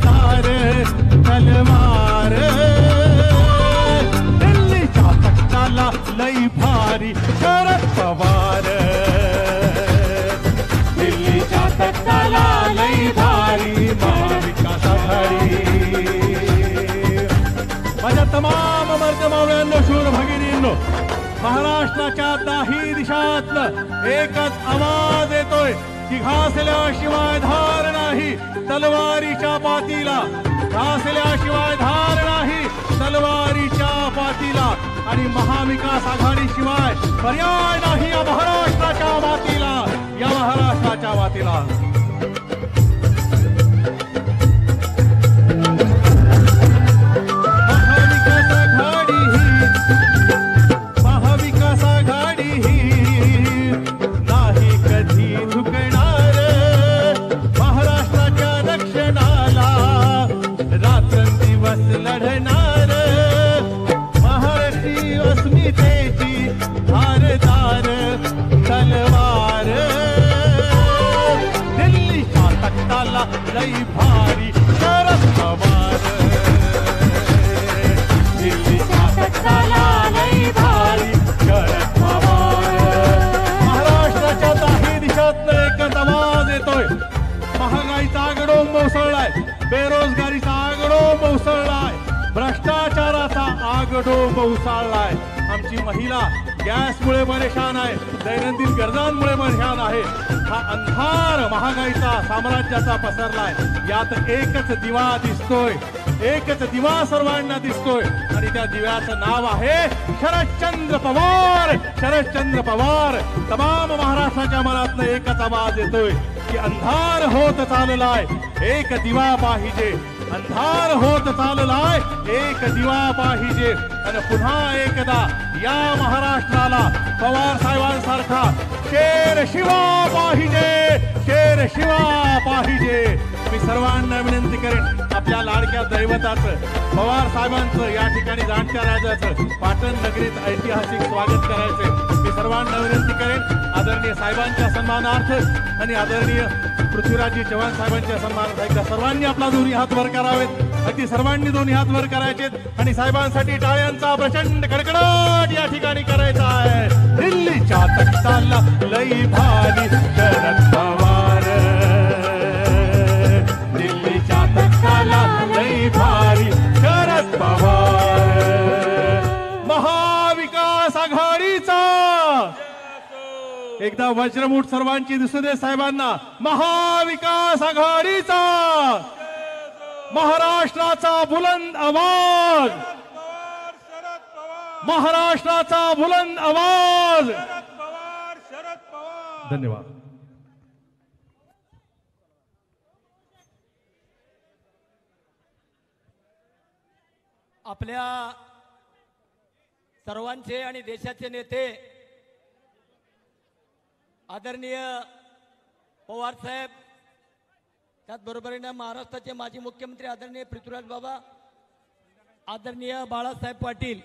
धारदार तलवार दिल्लीच्या तख्ताला लई भारी शरद पवार दिल्लीच्या तख्ताला लई भारी महाविकास आघाडी माझ्या तमाम मर्द मावळ्यांनो शूर भगिनींनो महाराष्ट्राच्या दाही दिशातनं एकच आवाज येतोय की घासल्याशिवाय धार नाही तलवारीच्या पातीला घासल्याशिवाय धार नाही तलवारीच्या पातीला आणि महाविकास आघाडी शिवाय पर्याय नाही या महाराष्ट्राच्या मातीला या महाराष्ट्राच्या मातीला महाविकास आघाडी ही नाही कधी झुकणार महाराष्ट्राच्या रक्षणाला रात्रंदिवस लढणार महाराष्ट्री अस्मितेची धारदार तलवार दिल्लीच्या तख्ताला लई भारी शरद पवार दिल्लीच्या तख्ताला लई भारी शरद पवार महाराष्ट्राच्या दाही दिशातनं एकच आवाज येतोय महागाईचा आगडोंब उसळलाय बेरोजगारीचा आगडोंब उसळलाय भ्रष्टाचाराचा आगडोंब उसळलाय आमची महिला गॅसमुळे परेशान आहे दैनंदिन गरजांमुळे परेशान आहे हा अंधार महागाईचा साम्राज्याचा पसरलाय यात एकच दिवा दिसतोय एकच दिवा सर्वांना दिसतोय आणि त्या दिव्याचं नाव आहे शरदचंद्र पवार शरदचंद्र पवार तमाम महाराष्ट्राच्या मनातनं एकच आवाज येतोय की अंधार होत चाललाय एक दिवा पाहिजे अंधार होत चाललाय एक दिवा पाहिजे आणि पुन्हा एकदा या महाराष्ट्राला पवार साहेबांसारखा शेर शिवा पाहिजे शेर शिवा पाहिजे मी सर्वांना विनंती करेन आपल्या लाडक्या दैवताचं पवार साहेबांचं या ठिकाणी जाणत्या राजाचं पाटण नगरीत ऐतिहासिक स्वागत करायचे मी सर्वांना विनंती करेन आदरणीय साहेबांच्या सन्मानार्थ आणि आदरणीय पृथ्वीराजी चव्हाण साहेबांच्या सन्मानार्थ सर्वांनी आपला दोन्ही हात वर करावेत अगदी सर्वांनी दोन्ही हात वर करायचे आणि साहेबांसाठी टाळ्यांचा प्रचंड कडकडाट या ठिकाणी करायचा आहे दिल्लीच्या तख्ताला लई भारी शरद पवार दिल्लीच्या तख्ताला लई भारी शरद पवार महाविकास आघाडीचा एकदा वज्रमुठ सर्वांची दिसू दे साहेबांना महाविकास आघाडीचा महाराष्ट्राचा बुलंद आवाज महाराष्ट्राचा बुलंद आवाज धन्यवाद आपल्या सर्वांचे आणि देशाचे नेते आदरणीय पवार साहेब त्याचबरोबरीने महाराष्ट्राचे माजी मुख्यमंत्री आदरणीय पृथ्वीराज बाबा आदरणीय बाळासाहेब पाटील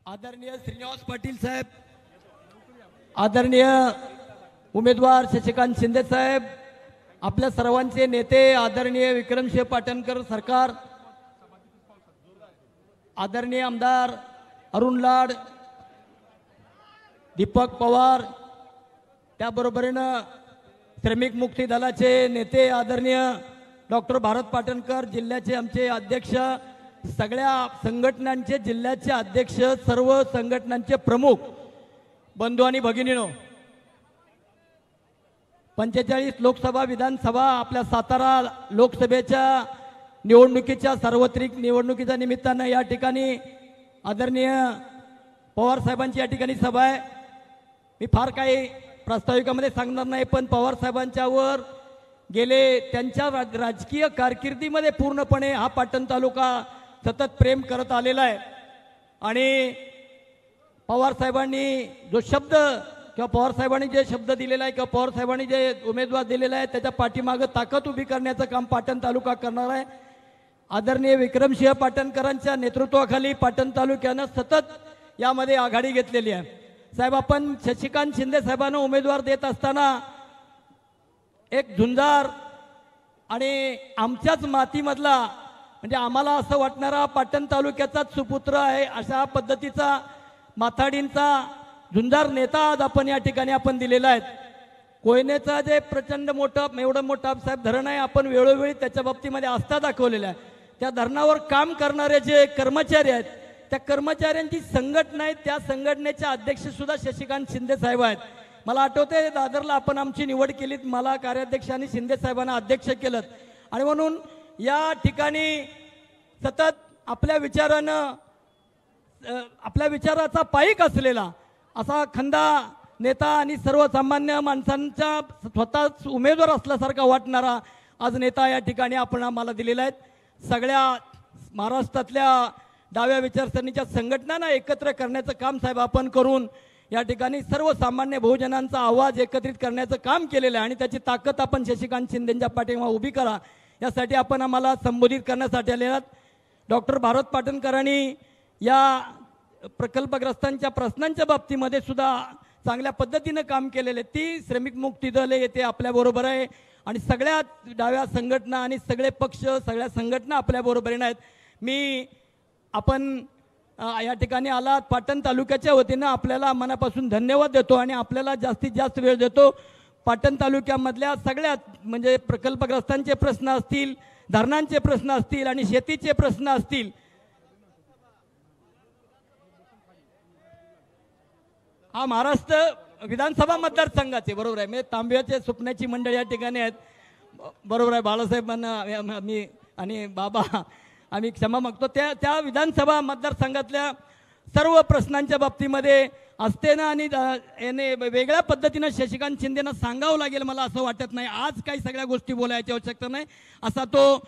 आदरणीय श्रीनिवास पाटील साहेब आदरणीय उमेदवार शशिकांत शिंदे साहेब आपल्या सर्वांचे नेते आदरणीय विक्रमसिंह पाटणकर सरकार आदरणीय आमदार अरुण लाड दीपक पवार त्याबरोबरीनं श्रमिक मुक्ती दलाचे नेते आदरणीय डॉक्टर भारत पाटणकर जिल्ह्याचे आमचे अध्यक्ष सगळ्या संघटनांचे जिल्ह्याचे अध्यक्ष सर्व संघटनांचे प्रमुख बंधू आणि भगिनीनो 45 लोकसभा विधानसभा आपल्या सातारा लोकसभेच्या निवडणुकीच्या सार्वत्रिक निवडणुकीच्या निमित्तानं या ठिकाणी आदरणीय पवार साहेबांची या ठिकाणी सभा आहे मी फार काही प्रास्ताविकामध्ये सांगणार नाही पण पवार साहेबांच्यावर गेले त्यांच्या राजकीय कारकिर्दीमध्ये पूर्णपणे हा पाटण तालुका सतत प्रेम करत आलेला आहे आणि पवार साहेबांनी जो शब्द किंवा पवार साहेबांनी जे शब्द दिलेला आहे किंवा पवार साहेबांनी जे उमेदवार दिलेला आहे त्याच्या पाठीमागे ताकद उभी करण्याचं काम पाटण तालुका करणार आहे आदरणीय विक्रमसिंह पाटणकरांच्या नेतृत्वाखाली पाटण तालुक्यानं सतत यामध्ये आघाडी घेतलेली आहे साहेब आपण शशिकांत शिंदे साहेबांना उमेदवार देत असताना एक झुंजार आणि आमच्याच मातीमधला म्हणजे आम्हाला असं वाटणारा पाटण तालुक्याचाच सुपुत्र आहे अशा पद्धतीचा माथाडींचा झुंजार नेता आज आपण या ठिकाणी आपण दिलेला आहे. कोयनेचा जे प्रचंड मोठं एवढं मोठं साहेब धरण आहे, आपण वेळोवेळी त्याच्या बाबतीमध्ये आस्था दाखवलेला आहे. त्या धरणावर काम करणारे जे कर्मचारी आहेत त्या कर्मचाऱ्यांची संघटना आहे, त्या संघटनेचे अध्यक्ष सुद्धा शशिकांत शिंदे साहेब आहेत. मला आठवते दादरला आपण आमची निवड केली, मला कार्याध्यक्षांनी शिंदे साहेबांना अध्यक्ष केलं आणि म्हणून या ठिकाणी सतत आपल्या विचाराचा पाईक असलेला असा खंदा नेता आणि सर्वसामान्य माणसांचा स्वतःच उमेदवार असल्यासारखा वाटणारा आज नेता या ठिकाणी आपण आम्हाला दिलेला आहे. सगळ्या महाराष्ट्रातल्या डाव्या विचारसरणीच्या संघटनांना एकत्र करण्याचं काम साहेब आपण करून या ठिकाणी सर्वसामान्य बहुजनांचा आवाज एकत्रित करण्याचं काम केलेलं आहे आणि त्याची ताकद आपण शशिकांत शिंदेंच्या पाठीमागे उभी करा यासाठी आपण आम्हाला संबोधित करण्यासाठी आलेले आहात. डॉक्टर भारत पाटणकरांनी या प्रकल्पग्रस्तांच्या प्रश्नांच्या बाबतीमध्ये सुद्धा चांगल्या पद्धतीनं काम केलेले. ती श्रमिक मुक्ती दल येथे आपल्याबरोबर आहे आणि सगळ्या डाव्या संघटना आणि सगळे पक्ष सगळ्या संघटना आपल्याबरोबरीने आहेत. आपण या ठिकाणी आलात पाटण तालुक्याच्या वतीनं आपल्याला मनापासून धन्यवाद देतो आणि आपल्याला जास्तीत जास्त वेळ देतो. पाटण तालुक्यामधल्या सगळ्या म्हणजे प्रकल्पग्रस्तांचे प्रश्न असतील, धरणांचे प्रश्न असतील आणि शेतीचे प्रश्न असतील, हा महाराष्ट्र विधानसभा मतदारसंघाचे बरोबर आहे. म्हणजे तांब्याचे सुपण्याची मंडळी या ठिकाणी आहेत. बरोबर आहे बाळासाहेबांना मी आणि बाबा आम्ही क्षमा मागतो. त्या विधानसभा मतदारसंघातल्या सर्व प्रश्नांच्या बाबतीमध्ये असते ना आणि याने वेगळ्या पद्धतीनं शशिकांत शिंदेना सांगावं लागेल मला असं वाटत नाही. आज काही सगळ्या गोष्टी बोलायची आवश्यकता नाही असा तो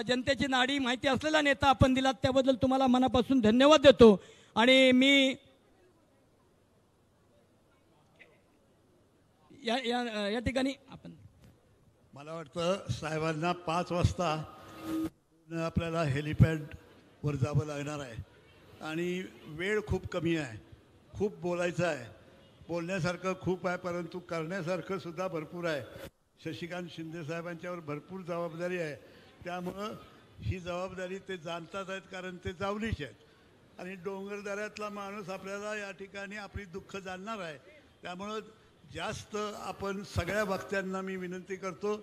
जनतेची नाडी माहिती असलेला नेता आपण दिलात त्याबद्दल तुम्हाला मनापासून धन्यवाद देतो. आणि मी या ठिकाणी आपण मला वाटतं साहेबांना 5 वाजता आपल्याला हेलिपॅडवर जावं लागणार आहे आणि वेळ खूप कमी आहे. खूप बोलायचं आहे, बोलण्यासारखं खूप आहे, परंतु करण्यासारखं सुद्धा भरपूर आहे. शशिकांत शिंदे साहेबांच्यावर भरपूर जबाबदारी आहे. त्यामुळं ही जबाबदारी ते जाणतात आहेत कारण ते जावलीच आहेत आणि डोंगरदऱ्यातला माणूस आपल्याला या ठिकाणी आपली दुःख जाणणार आहे. त्यामुळं जास्त आपण सगळ्या वक्त्यांना मी विनंती करतो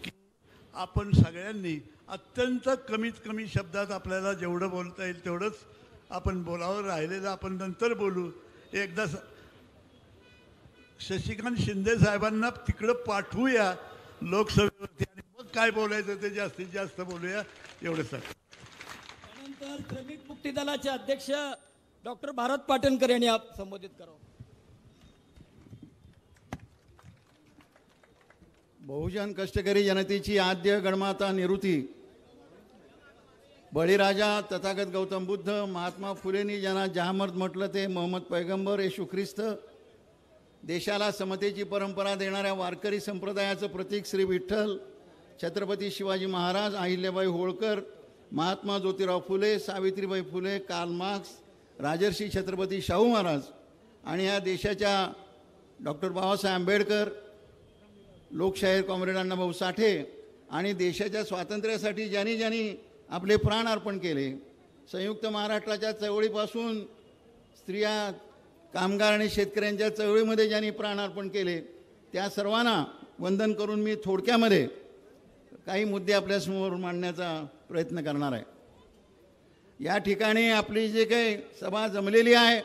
की आपण सगळ्यांनी अत्यंत कमीत कमी शब्दात आपल्याला जेवढं बोलता येईल तेवढंच आपण बोलावं. राहिलेलं आपण नंतर बोलू. एकदा शशिकांत शिंदे साहेबांना तिकडं पाठवूया लोकसभेवरती आणि मग काय बोलायचं ते जास्तीत जास्त बोलूया. एवढंच आहे. त्यानंतर श्रमिक मुक्ती दलाचे अध्यक्ष डॉक्टर भारत पाटणकर यांनी संबोधित करावं. बहुजन कष्टकरी जनतेची आद्य गणमाता निवृत्ती बळीराजा तथागत गौतम बुद्ध महात्मा फुलेंनी ज्यांना जहामर्द म्हटलं ते मोहम्मद पैगंबर येशू ख्रिस्त देशाला समतेची परंपरा देणाऱ्या वारकरी संप्रदायाचं प्रतीक श्री विठ्ठल छत्रपती शिवाजी महाराज अहिल्याबाई होळकर महात्मा ज्योतिराव फुले सावित्रीबाई फुले कार्ल मार्क्स राजर्षी छत्रपती शाहू महाराज आणि या देशाच्या डॉक्टर बाबासाहेब आंबेडकर लोकशाहीर कॉम्रेड अण्णाभाऊ साठे आणि देशाच्या स्वातंत्र्यासाठी ज्यांनी आपले प्राण अर्पण केले. संयुक्त महाराष्ट्राच्या चळवळीपासून स्त्रिया कामगार आणि शेतकऱ्यांच्या चळवळीमध्ये ज्यांनी प्राण अर्पण केले त्या सर्वांना वंदन करून मी थोडक्यामध्ये काही मुद्दे आपल्यासमोर मांडण्याचा प्रयत्न करणार आहे. या ठिकाणी आपली जे काही सभा जमलेली आहे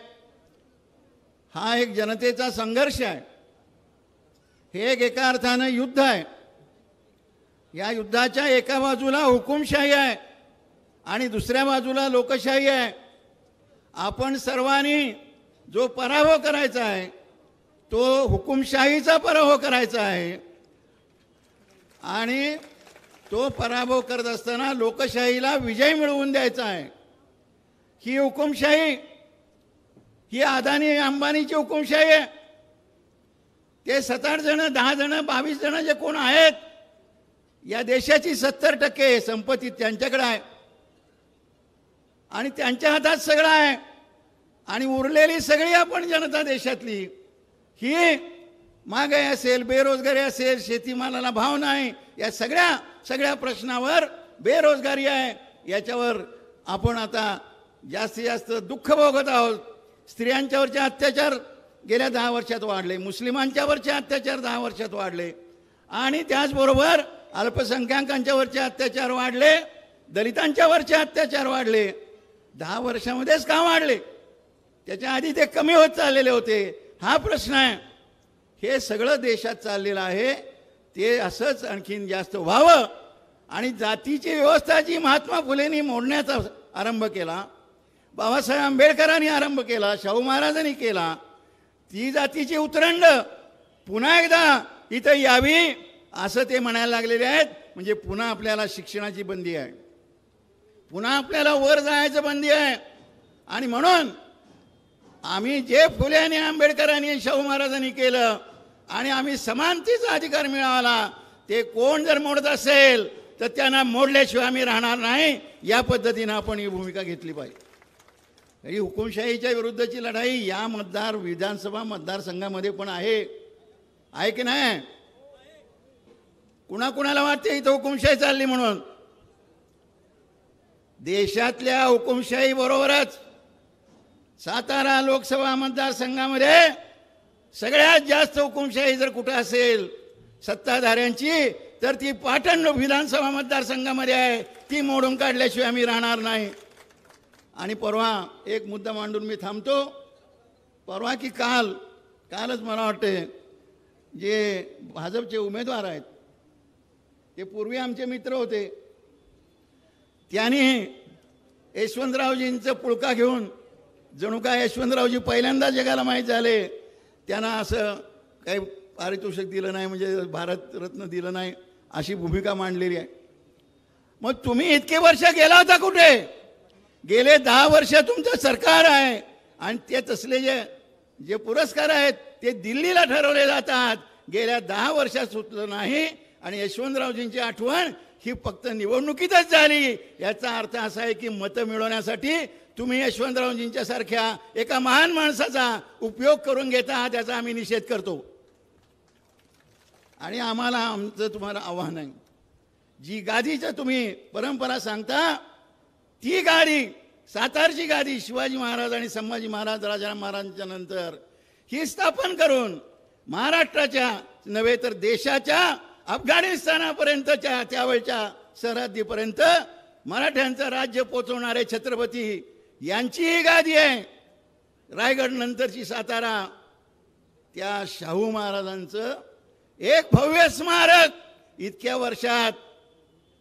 हा एक जनतेचा संघर्ष आहे. हे एक एका अर्थानं युद्ध आहे. या युद्धाच्या एका बाजूला हुकुमशाही आहे आणि दुसऱ्या बाजूला लोकशाही आहे. आपण सर्वांनी जो पराभव करायचा आहे तो हुकुमशाहीचा पराभव करायचा आहे आणि तो पराभव करत असताना लोकशाहीला विजय मिळवून द्यायचा आहे. ही हुकुमशाही ही अदानी अंबानीची हुकुमशाही आहे. ते 17 जण 10 जण 22 जण जे कोण आहेत या देशाची 70% संपत्ती त्यांच्याकडे आहे आणि त्यांच्या हातात सगळं आहे आणि उरलेली सगळी आपण जनता देशातली ही महागाई असेल, बेरोजगारी असेल, शेतीमालाला भाव नाही, या सगळ्या प्रश्नावर बेरोजगारी आहे, याच्यावर आपण आता जास्तीत जास्त दुःख भोगत आहोत. स्त्रियांच्यावरचे अत्याचार गेल्या 10 वर्षात वाढले, मुस्लिमांच्यावरचे अत्याचार 10 वर्षात वाढले, आणि त्याचबरोबर अल्पसंख्याकांच्यावरचे अत्याचार वाढले, दलितांच्यावरचे अत्याचार वाढले. 10 वर्षामध्येच का वाढले? त्याच्या आधी ते कमी होत चाललेले होते. हा प्रश्न आहे. हे सगळं देशात चाललेलं आहे, ते असंच आणखीन जास्त व्हावं. आणि जातीची व्यवस्था जी महात्मा फुलेंनी मोडण्याचा आरंभ केला, बाबासाहेब आंबेडकरांनी आरंभ केला, शाहू महाराजांनी केला, ती जातीची उतरंड पुन्हा एकदा इथं यावी असं ते म्हणायला लागलेले आहेत. म्हणजे पुन्हा आपल्याला शिक्षणाची बंदी आहे, पुन्हा आपल्याला वर जायचं बंदी आहे. आणि म्हणून आम्ही जे फुले आणि आंबेडकरांनी शाहू महाराजांनी केलं आणि आम्ही समानतेचा अधिकार मिळाला, ते कोण जर मोडत असेल तर त्यांना मोडल्याशिवाय आम्ही राहणार नाही. या पद्धतीनं आपण ही भूमिका घेतली पाहिजे. ही हुकुमशाहीच्या विरुद्धची लढाई या विधानसभा मतदारसंघामध्ये पण आहे की नाही? कुणाकुणाला वाटते इथं हुकुमशाही चालली म्हणून? देशातल्या हुकुमशाही बरोबरच सातारा लोकसभा मतदारसंघामध्ये सगळ्यात जास्त हुकुमशाही जर कुठं असेल सत्ताधाऱ्यांची, तर ती पाटण विधानसभा मतदारसंघामध्ये आहे. ती मोडून काढल्याशिवाय आम्ही राहणार नाही. आणि परवा एक मुद्दा मांडून मी थांबतो. परवा की कालच मला वाटते जे भाजपचे उमेदवार आहेत ते पूर्वी आमचे मित्र होते, त्यांनी यशवंतरावजींचं पुळका घेऊन, जणू काय यशवंतरावजी पहिल्यांदा जगाला माहीत झाले, त्यांना असं काही पारितोषिक दिलं नाही, म्हणजे भारतरत्न दिलं नाही, अशी भूमिका मांडलेली आहे. मग तुम्ही इतके वर्ष गेला होता कुठे? गेले 10 वर्ष तुमचं सरकार आहे आणि ते तसले जे पुरस्कार आहेत ते दिल्लीला ठरवले जातात. गेल्या 10 वर्षात सुचलं नाही. आणि यशवंतरावजींची आठवण ही फक्त निवडणुकीतच झाली. याचा अर्थ असा आहे की मतं मिळवण्यासाठी तुम्ही यशवंतरावजींच्या सारख्या एका महान माणसाचा उपयोग करून घेता. त्याचा आम्ही निषेध करतो. आणि आमचं तुम्हाला आव्हान आहे, जी गादीचं तुम्ही परंपरा सांगता, ती गादी, सातारची गादी, शिवाजी महाराज आणि संभाजी महाराज, राजाराम महाराजांच्या नंतर ही स्थापन करून महाराष्ट्राच्या नव्हे तर देशाच्या अफगाणिस्तानापर्यंतच्या त्यावेळच्या सरहद्दीपर्यंत मराठ्यांचं राज्य पोचवणारे छत्रपती यांची ही गादी आहे. रायगड नंतरची सातारा, त्या शाहू महाराजांचं एक भव्य स्मारक. इतक्या वर्षात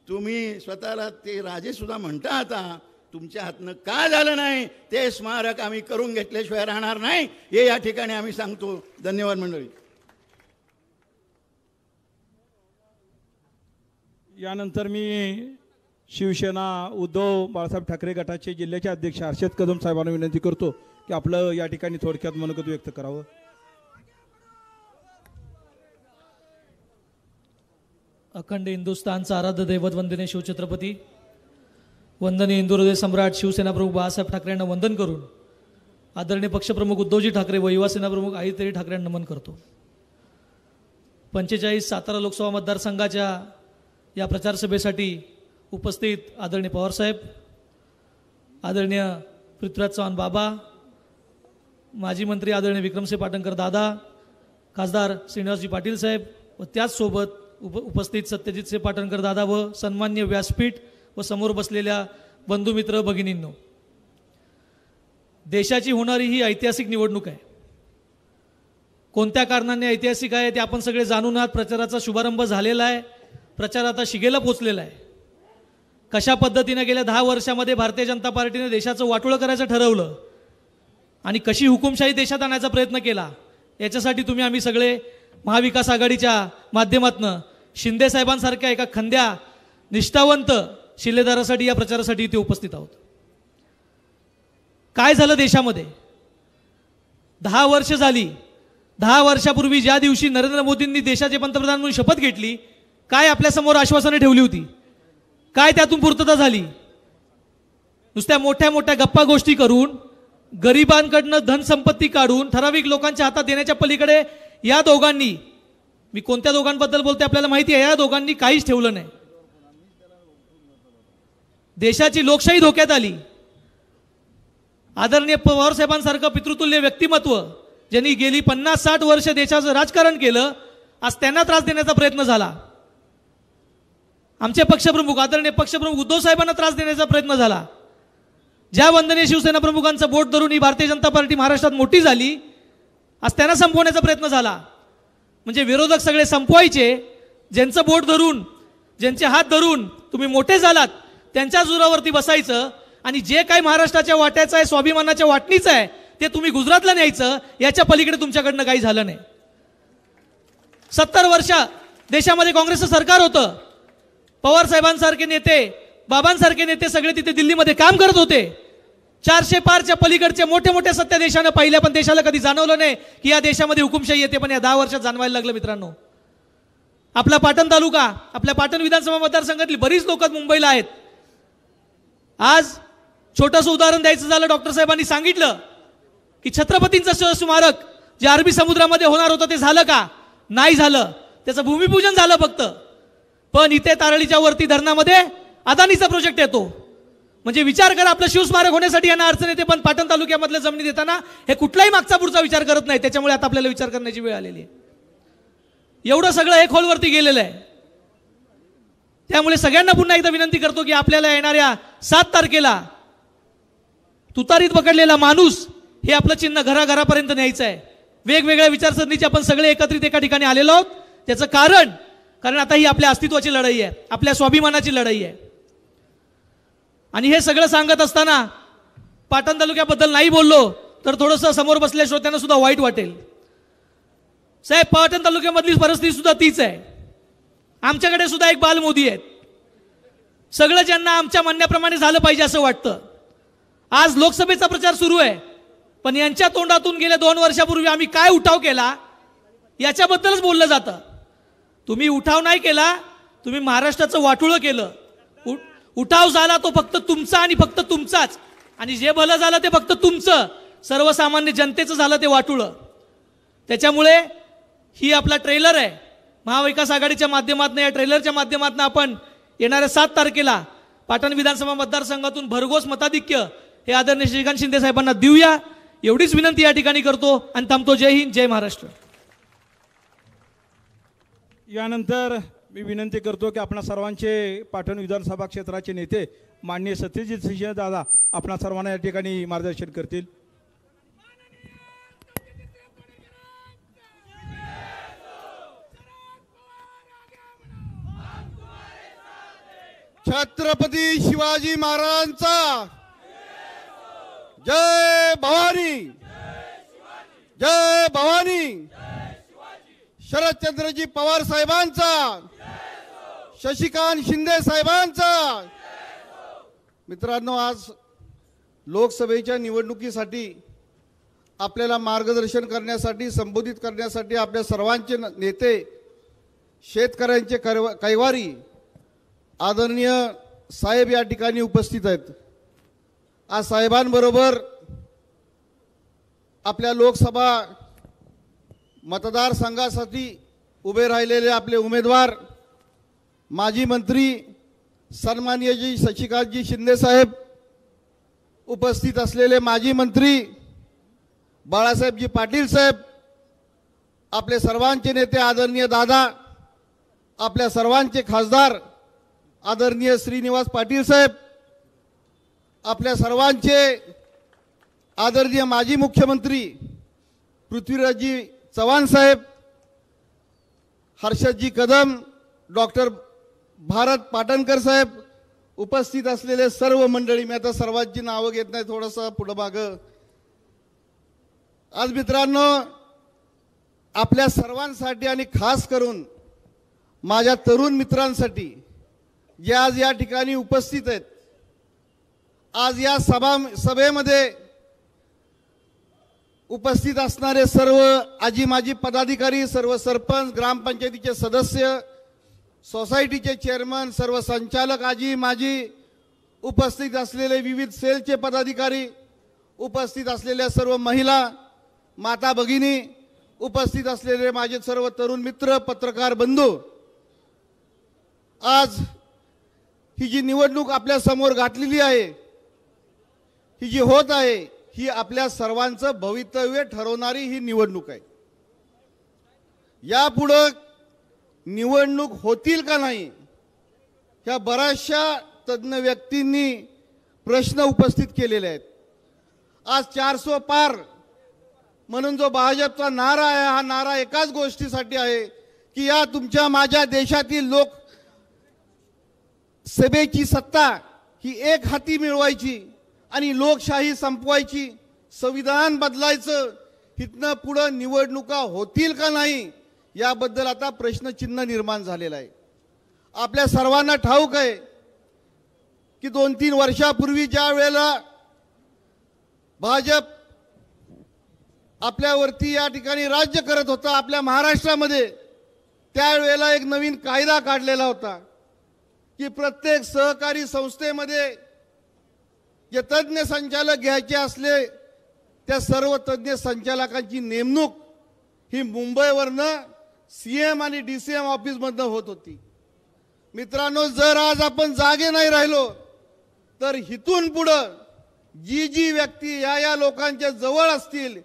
तुम्ही स्वतःला ते राजे सुद्धा म्हणता, आता तुमच्या हातनं का झालं नाही? ते स्मारक आम्ही करून घेतल्याशिवाय राहणार नाही, हे या ठिकाणी आम्ही सांगतो. धन्यवाद मंडळी. यानंतर मी शिवसेना उद्धव बाळासाहेब ठाकरे गटाचे जिल्ह्याचे अध्यक्ष हर्षद कदम साहेबांना विनंती करतो की आपलं या ठिकाणी थोडक्यात मनोगत व्यक्त करावं. अखंड हिंदुस्थानचा आराध्य दैवत वंदनीय शिवछत्रपती वंदनीय हिंदू हृदय सम्राट शिवसेना प्रमुख बाळासाहेब ठाकरे यांना वंदन करून आदरणीय पक्षप्रमुख उद्धवजी ठाकरे व युवा सेना प्रमुख आदित्य ठाकरे यांना नमन करतो. 45 सातारा लोकसभा मतदारसंघाच्या या प्रचार सभेसाठी उपस्थित आदरणीय पवारसाहेब, आदरणीय पृथ्वीराज चव्हाण बाबा, माजी मंत्री आदरणीय विक्रमसिंह पाटणकर दादा, खासदार श्रीनिवासजी पाटील साहेब व त्याचसोबत उपस्थित सत्यजितसिंह पाटणकर दादा व सन्मान्य व्यासपीठ व समोर बसलेल्या बंधुमित्र भगिनींनो, देशाची होणारी ही ऐतिहासिक निवडणूक आहे. कोणत्या कारणाने ऐतिहासिक आहे ते आपण सगळे जाणून आहात. प्रचाराचा शुभारंभ झालेला आहे, प्रचार आता शिगेला पोचलेला आहे. कशा पद्धतीने गेल्या 10 वर्षामध्ये भारतीय जनता पार्टीने देशाचं वाटोळं करायचं ठरवलं आणि कशी हुकुमशाही देशात आणायचा प्रयत्न केला, याच्यासाठी तुम्ही आम्ही सगळे महाविकास आघाडीच्या माध्यमातून शिंदे साहेबांसारख्या एका खंद्या निष्ठावंत शिलेदारासाठी या प्रचारासाठी इथे उपस्थित आहोत. काय झालं देशामध्ये? 10 वर्ष झाली. 10 वर्षापूर्वी ज्या दिवशी नरेंद्र मोदींनी देशाचे पंतप्रधान म्हणून शपथ घेतली, काय आपल्यासमोर आश्वासने ठेवली होती? काय त्यातून पूर्तता झाली? नुसत्या मोठ्या मोठ्या गप्पा गोष्टी करून गरिबांकडनं धनसंपत्ती काढून ठराविक लोकांच्या हातात देण्याच्या पलीकडे या दोघांनी, मी कोणत्या दोघांबद्दल बोलते आपल्याला माहिती आहे, या दोघांनी काहीच ठेवलं नाही. देशाची लोकशाही धोक्यात आली. आदरणीय पवार साहेबांसारखं पितृतुल्य व्यक्तिमत्व ज्यांनी गेली 50-60 वर्ष देशाचं राजकारण केलं, आज त्यांना त्रास देण्याचा प्रयत्न झाला. आमचे पक्षप्रमुख आदरणीय पक्षप्रमुख उद्धव साहेबांना त्रास देण्याचा प्रयत्न झाला. ज्या वंदनीय शिवसेना प्रमुखांचं बोट धरून ही भारतीय जनता पार्टी महाराष्ट्रात मोठी झाली, आज त्यांना संपवण्याचा प्रयत्न झाला. म्हणजे विरोधक सगळे संपवायचे, ज्यांचं बोट धरून, ज्यांचे हात धरून तुम्ही मोठे झालात त्यांच्या जोरावरती बसायचं, आणि जे काही महाराष्ट्राच्या वाट्याचं आहे, स्वाभिमानाच्या वाटणीचं आहे, ते तुम्ही गुजरातला न्यायचं. याच्या पलीकडे तुमच्याकडनं काही झालं नाही. 70 वर्ष देशामध्ये काँग्रेसचं सरकार होतं. पवार साहेबांसारखे नेते, बाबांसारखे नेते सगळे तिथे दिल्लीमध्ये काम करत होते. 400 पारच्या पलीकडचे मोठे मोठे सत्य देशानं पाहिल्या, पण देशाला कधी जाणवलं नाही की या देशामध्ये हुकुमशाही येते. पण या 10 वर्षात जाणवायला लागलं. मित्रांनो, आपला पाटण तालुका, आपल्या पाटण विधानसभा मतदारसंघातली बरीच लोक मुंबईला आहेत. आज छोटंसं उदाहरण द्यायचं झालं, डॉक्टर साहेबांनी सांगितलं की छत्रपतींचं स्मारक जे अरबी समुद्रामध्ये होणार होतं ते झालं का? नाही झालं. त्याचं भूमिपूजन झालं फक्त. पण इथे तारळीच्या वरती धरणामध्ये अदानीचा प्रोजेक्ट येतो. म्हणजे विचार करा, आपलं शिवस्मारक होण्यासाठी यांना अडचण येते, पण पाटण तालुक्यामधल्या जमिनी देताना हे कुठलाही मागचा पुढचा विचार करत नाही. त्याच्यामुळे आता आपल्याला विचार करण्याची वेळ आलेली आहे. एवढं सगळं हे खोलवरती गेलेलं आहे. त्यामुळे सगळ्यांना पुन्हा एकदा विनंती करतो की आपल्याला येणाऱ्या 7 तारखेला तुतारीत पकडलेला माणूस हे आपलं चिन्ह घराघरापर्यंत न्यायचं आहे. वेगवेगळ्या विचारसरणीचे आपण सगळे एकत्रित एका ठिकाणी आलेलो आहोत. त्याचं कारण आता ही आपल्या अस्तित्वाची लढाई आहे, आपल्या स्वाभिमानाची लढाई आहे. आणि हे सगळं सांगत असताना पाटण तालुक्याबद्दल नाही बोललो तर थोडंसं समोर बसलेल्या श्रोत्यांना सुद्धा वाईट वाटेल. साहेब, पाटण तालुक्यामधली परिस्थिती सुद्धा तीच आहे. आमच्याकडे सुद्धा एक बाल मोदी आहेत. सगळं ज्यांना आमच्या म्हणण्याप्रमाणे झालं पाहिजे असं वाटतं. आज लोकसभेचा प्रचार सुरू आहे, पण यांच्या तोंडातून गेल्या 2 वर्षापूर्वी आम्ही काय उठाव केला याच्याबद्दलच बोललं जातं. तुम्ही उठाव नाही केला, तुम्ही महाराष्ट्राचं वाटोळं केलं. उठाव झाला तो फक्त तुमचा आणि फक्त तुमचाच, आणि जे भलं झालं ते फक्त तुमचं. सर्वसामान्य जनतेचं झालं ते वाटोळं. त्याच्यामुळे ही आपला ट्रेलर आहे. महाविकास आघाडीच्या माध्यमातून, या ट्रेलरच्या माध्यमातून आपण येणाऱ्या 7 तारखेला पाटण विधानसभा मतदारसंघातून भरघोस मताधिक्य हे आदरणीय श्रीकांत शिंदे साहेबांना देऊया, एवढीच विनंती या ठिकाणी करतो आणि थांबतो. जय हिंद, जय महाराष्ट्र. यानंतर मी विनंती करतो की आपणा सर्वांचे पाटण विधानसभा क्षेत्राचे नेते माननीय सत्यजित सिंह दादा आपणा सर्वांना या ठिकाणी मार्गदर्शन करतील. छत्रपती शिवाजी महाराजांचा जय भवानी, जय भवानी. शरदचंद्रजी पवार साहेबांचा, शशिकांत शिंदे साहेबांचा. मित्रांनो, आज लोकसभेच्या निवडणुकीसाठी आपल्याला मार्गदर्शन करण्यासाठी, संबोधित करण्यासाठी आपल्या सर्वांचे नेते, शेतकऱ्यांचे कैवारी आदरणीय साहेब या ठिकाणी उपस्थित आहेत. आज साहेबांबरोबर आपल्या लोकसभा मतदारसंघासाठी उभे राहिलेले आपले उमेदवार, माजी मंत्री सन्माननीय जी शशिकांतजी शिंदे साहेब, उपस्थित असलेले माजी मंत्री बाळासाहेबजी पाटील साहेब, आपले सर्वांचे नेते आदरणीय दादा, आपल्या सर्वांचे खासदार आदरणीय श्रीनिवास पाटील साहेब, आपल्या सर्वांचे आदरणीय माजी मुख्यमंत्री पृथ्वीराजजी चव्हाण साहेब, हर्षदजी कदम, डॉक्टर भारत पाटणकर साहेब, उपस्थित असलेले सर्व मंडळी. मी आता सर्वांची नावं घेत नाही, थोडंसं पुढं मागं. आज मित्रांनो, आपल्या सर्वांसाठी आणि खास करून माझ्या तरुण मित्रांसाठी जे आज या ठिकाणी उपस्थित आहेत, आज या सभेमध्ये उपस्थित असणारे सर्व आजी माजी पदाधिकारी, सर्व सरपंच, ग्रामपंचायतीचे सदस्य, सोसायटीचे चेअरमन, सर्व संचालक आजी माजी, उपस्थित असलेले विविध सेलचे पदाधिकारी, उपस्थित असलेल्या सर्व महिला, माता भगिनी, उपस्थित असलेले माझे सर्व तरुण मित्र, पत्रकार बंधू, आज ही जी निवडणूक आपल्या समोर गाठलेली आहे, ही जी होत आहे, ही आपल्या सर्वांचं भवितव्य ठरवणारी ही निवडणूक आहे. यापुढे निवडणूक होतील का नाही, ह्या बऱ्याचशा तज्ञ व्यक्तींनी प्रश्न उपस्थित केलेले आहेत. आज 400 पार म्हणून जो भाजपचा नारा आहे, हा नारा एकाच गोष्टीसाठी आहे की या तुमच्या माझ्या देशातील लोक सभेची सत्ता ही एक हाती मिळवायची आणि लोकशाही संपवायची, संविधान बदलायचं. इथनं पुढे निवडणुका होतील का नाही याबद्दल आता प्रश्नचिन्ह निर्माण झालेला आहे. आपल्या सर्वांना ठाऊक आहे की 2-3 वर्षापूर्वी ज्या वेळेला भाजप आपल्यावरती या ठिकाणी राज्य करत होता आपल्या महाराष्ट्रामध्ये, त्यावेळेला एक नवीन कायदा काढलेला होता की प्रत्येक सहकारी संस्थेमध्ये जे तज्ञ संचालक घ्यायचे असले, त्या सर्व तज्ञ संचालकांची नेमणूक ही मुंबईवरनं CM आणि DCM ऑफिसमधनं होत होती. मित्रांनो, जर आज आपण जागे नाही राहिलो तर इथून पुढं जी व्यक्ती या लोकांच्या जवळ असतील,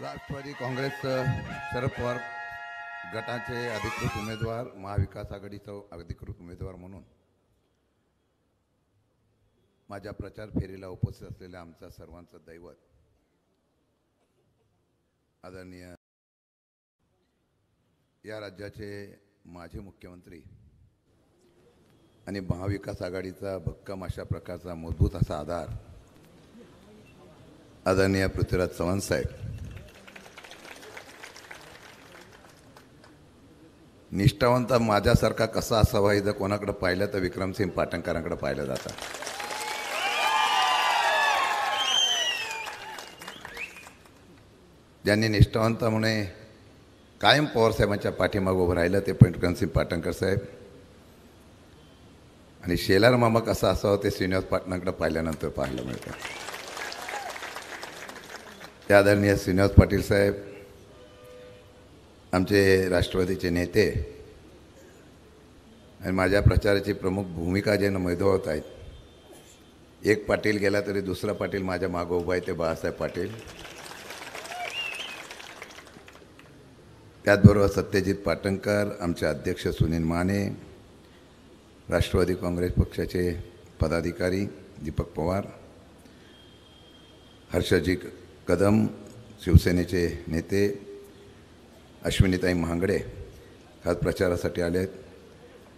राष्ट्रवादी काँग्रेसचं शरद पवार गटाचे अधिकृत उमेदवार, महाविकास आघाडीचा अधिकृत उमेदवार म्हणून माझ्या प्रचार फेरीला उपस्थित असलेल्या आमच्या सर्वांचं दैवत आदरणीय या राज्याचे माजी मुख्यमंत्री आणि महाविकास आघाडीचा भक्कम अशा प्रकारचा मजबूत असा आधार आदरणीय पृथ्वीराज चव्हाण साहेब, निष्ठावंत माझ्यासारखा कसा असावा हे जर कोणाकडे पाहिलं तर विक्रमसिंग पाटणकरांकडे पाहिलं जातं. ज्यांनी निष्ठावंतामुळे कायम पवारसाहेबांच्या पाठीमागे उभं राहिलं ते विक्रमसिंग पाटणकर साहेब, आणि शेलार मामा कसा असावा ते श्रीनिवास पाटणाकडे पाहिल्यानंतर पाहायला मिळतं. त्या आदरणीय श्रीनिवास पाटील साहेब आमचे राष्ट्रवादीचे नेते आणि माझ्या प्रचाराची प्रमुख भूमिका जे निभावत आहेत. एक पाटील गेला तरी दुसरा पाटील माझ्या मागं उभा आहे, ते बाळासाहेब पाटील. त्याचबरोबर सत्यजित पाटणकर, आमचे अध्यक्ष सुनील माने, राष्ट्रवादी काँग्रेस पक्षाचे पदाधिकारी दीपक पवार, हर्षजी कदम, शिवसेनेचे नेते अश्विनीताई महागडे खास प्रचारासाठी आले आहेत.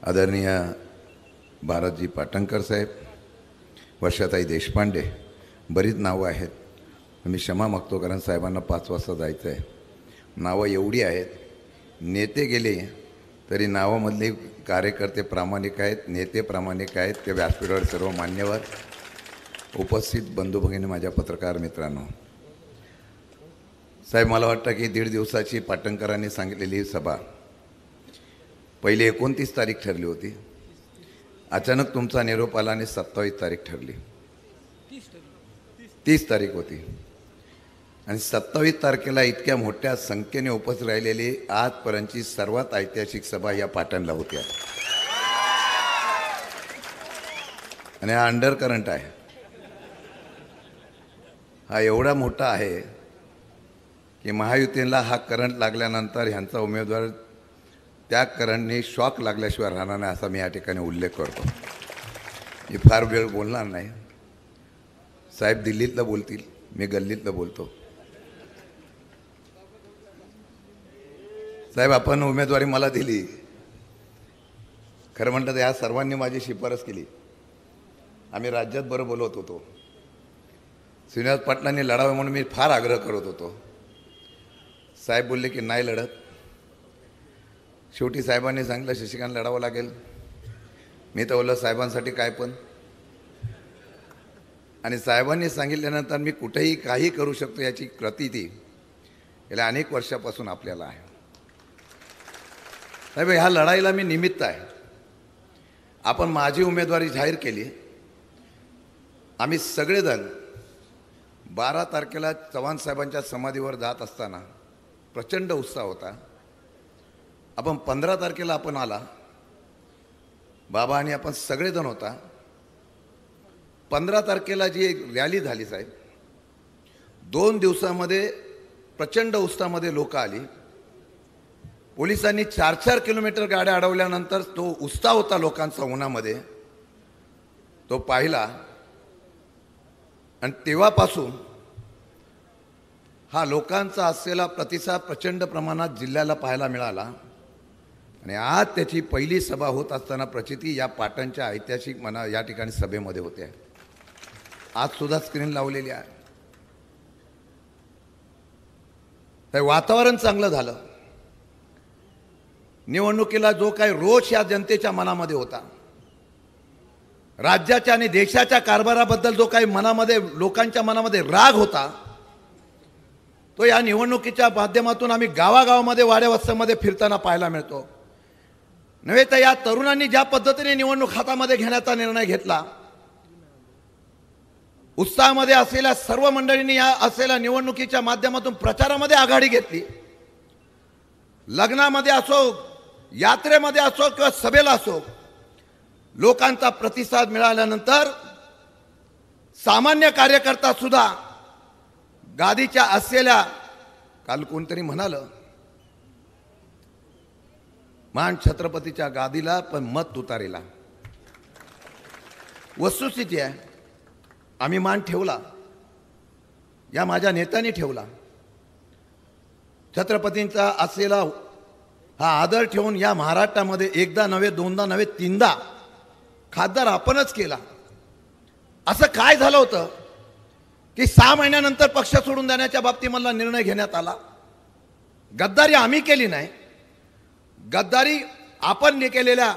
आदरणीय भारतजी पाटणकर साहेब, वर्षाताई देशपांडे, बरीच नावं आहेत. मी क्षमा मागतो कारण साहेबांना 5 वाजता जायचं आहे. नावं एवढी आहेत, नेते गेले तरी नावामधले कार्यकर्ते प्रामाणिक आहेत, नेते प्रामाणिक आहेत. ते व्यासपीठावर सर्व मान्यवर, उपस्थित बंधू भगिनी, माझ्या पत्रकार मित्रांनो, साहेब मला वाटतं की 1.5 दिवसाची पाटणकरांनी सांगितलेली सभा पहिली 29 तारीख ठरली होती. अचानक तुमचा निरोप आला आणि 27 तारीख ठरली. 30 तारीख होती आणि 27 तारखेला इतक्या मोठ्या संख्येने उपस्थित राहिलेली आजपर्यंतची सर्वात ऐतिहासिक सभा या पाटणला होत्या. आणि हा अंडर करंट आहे, हा एवढा मोठा आहे की महायुतीला हा करंट लागल्यानंतर ह्यांचा उमेदवार त्या करंटने शॉक लागल्याशिवाय राहणार नाही, असा मी या ठिकाणी उल्लेख करतो. मी फार वेळ बोलणार नाही. साहेब दिल्लीतलं बोलतील, मी गल्लीतलं बोलतो. साहेब आपण उमेदवारी मला दिली, खरं म्हणतं या सर्वांनी माझी शिफारस केली. आम्ही राज्यात बरं बोलवत होतो. श्रीनिवास पाटलांनी लढावं म्हणून मी फार आग्रह करत होतो. साहेब बोलले की नाही लढत. शेवटी साहेबांनी सांगितलं शशिकांत लढावं लागेल. मी तर बोललो साहेबांसाठी काय पण, आणि साहेबांनी सांगितल्यानंतर मी कुठेही काही करू शकतो याची प्रतीती गेल्या अनेक वर्षापासून आपल्याला आहे. साहेब ह्या लढाईला मी निमित्त आहे. आपण माझी उमेदवारी जाहीर केली. आम्ही सगळेजण 12 तारखेला चव्हाण साहेबांच्या समाधीवर जात असताना प्रचंड उत्साह होता. आपण 15 तारखेला आपण आला, बाबा आणि आपण सगळेजण होता. 15 तारखेला जी रॅली झाली साहेब, 2 दिवसामध्ये प्रचंड उत्साहामध्ये लोक आली. पोलिसांनी 4-4 किलोमीटर गाड्या अडवल्यानंतर तो उत्साह होता लोकांचा उन्हामध्ये, तो पाहिला. आणि तेव्हापासून हा लोकांचा असलेला प्रतिसाद प्रचंड प्रमाणात जिल्ह्याला पाहायला मिळाला. आणि आज त्याची पहिली सभा होत असताना प्रचिती या पाटणच्या ऐतिहासिक या ठिकाणी सभेमध्ये होते. आज सुद्धा स्क्रीन लावलेली आहे. तर वातावरण चांगलं झालं. निवडणुकीला जो काही रोष या जनतेच्या मनामध्ये होता, राज्याच्या आणि देशाच्या कारभाराबद्दल जो काही मनामध्ये लोकांच्या मनामध्ये राग होता, तो या निवडणुकीच्या माध्यमातून आम्ही गावागावामध्ये वाड्यावस्त्यामध्ये फिरताना पाहायला मिळतो. नव्हे तर या तरुणांनी ज्या पद्धतीने निवडणूक हातामध्ये घेण्याचा निर्णय घेतला, उत्साहामध्ये असलेल्या सर्व मंडळींनी या असलेल्या निवडणुकीच्या माध्यमातून प्रचारामध्ये आघाडी घेतली. लग्नामध्ये असो, यात्रेमध्ये असो किंवा सभेला असो, लोकांचा प्रतिसाद मिळाल्यानंतर सामान्य कार्यकर्ता सुद्धा गादीच्या असलेल्या काल कोणतरी म्हणालं, मान छत्रपतीच्या गादीला पण मत तुतारीला. वस्तुस्थिती आहे, आम्ही मान ठेवला, या माझ्या नेत्यांनी ठेवला. छत्रपतींचा असलेला हा आदर ठेवून या महाराष्ट्रामध्ये एकदा नव्हे, दोनदा नव्हे, तीनदा खासदार आपणच केला. असं काय झालं होतं की 6 महिन्यानंतर पक्ष सोडून देण्याच्या बाबतीमधला निर्णय घेण्यात आला? गद्दारी आम्ही केली नाही, गद्दारी आपण केलेल्या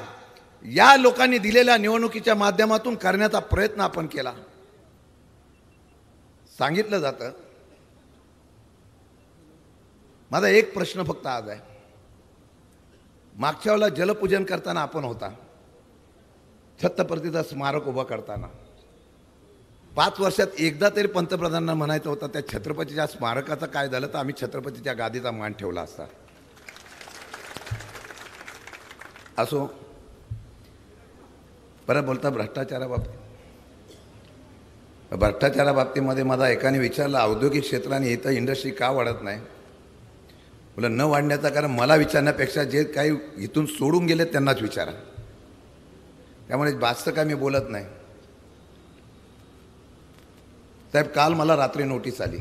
या लोकांनी दिलेल्या निवडणुकीच्या माध्यमातून करण्याचा प्रयत्न आपण केला. सांगितलं जातं. माझा एक प्रश्न फक्त आज आहे, मागच्या वेळेला जलपूजन करताना आपण होता, छत्रपतीचं स्मारक उभं करताना 5 वर्षात एकदा तरी पंतप्रधानांना म्हणायचं होतं त्या छत्रपतीच्या स्मारकाचं काय झालं तर आम्ही छत्रपतीच्या गादीचा मान ठेवला असता. असो, परत बोलता भ्रष्टाचाराबाबतीमध्ये माझा एकाने विचारलं, औद्योगिक क्षेत्राने इथं इंडस्ट्री का वाढत नाही? बोला न वाढण्याचं कारण मला विचारण्यापेक्षा जे काही इथून सोडून गेले त्यांनाच विचारा. त्यामुळे जास्त काय मी बोलत नाही. साहेब, काल मला रात्री नोटीस आली